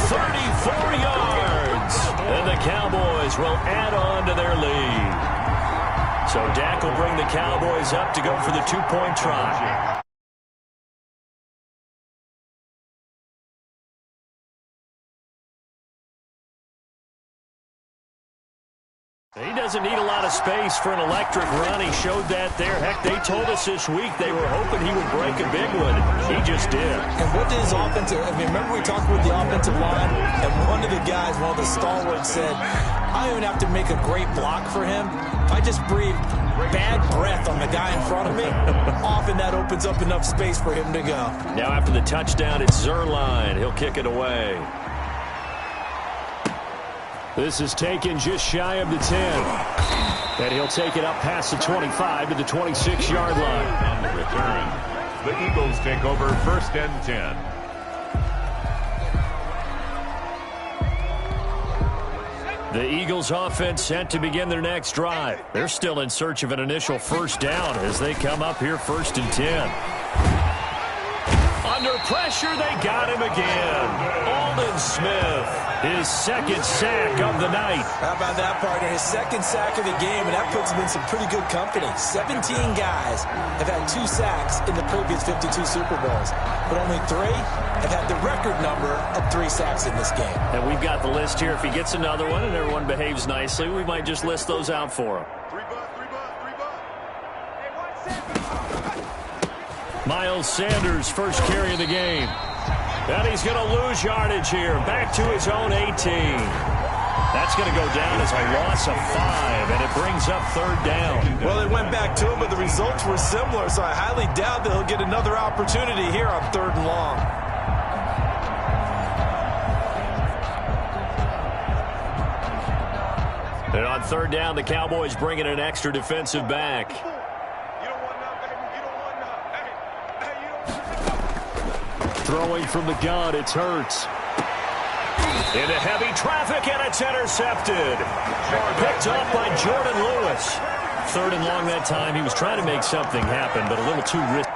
34 yards. And the Cowboys will add on to their lead. So Dak will bring the Cowboys up to go for the 2-point try. He doesn't need a lot of space for an electric run. He showed that there. Heck, they told us this week they were hoping he would break a big one. He just did. And what did his offensive... I mean, remember we talked with the offensive line, and one of the guys, one of the stalwarts said, I don't even have to make a great block for him. If I just breathe bad breath on the guy in front of me, often that opens up enough space for him to go. Now after the touchdown, it's Zerline. He'll kick it away. This is taken just shy of the 10. And he'll take it up past the 25 to the 26-yard line. On the return, the Eagles take over first and 10. The Eagles offense set to begin their next drive. They're still in search of an initial first down as they come up here first and 10. Under pressure, they got him again. Aldon Smith, his second sack of the night. How about that, partner? His second sack of the game, and that puts him in some pretty good company. 17 guys have had 2 sacks in the previous 52 Super Bowls, but only 3 have had the record number of 3 sacks in this game. And we've got the list here. If he gets another one and everyone behaves nicely, we might just list those out for him. Miles Sanders, first carry of the game. And he's going to lose yardage here. Back to his own 18. That's going to go down as a loss of 5, and it brings up third down. Well, they went back to him, but the results were similar, so I highly doubt that he'll get another opportunity here on 3rd and long. And on 3rd down, the Cowboys bring in an extra defensive back. Throwing from the gun, it's Hurts. Into heavy traffic, and it's intercepted. Picked up by Jordan Lewis. 3rd and long that time. He was trying to make something happen, but a little too risky.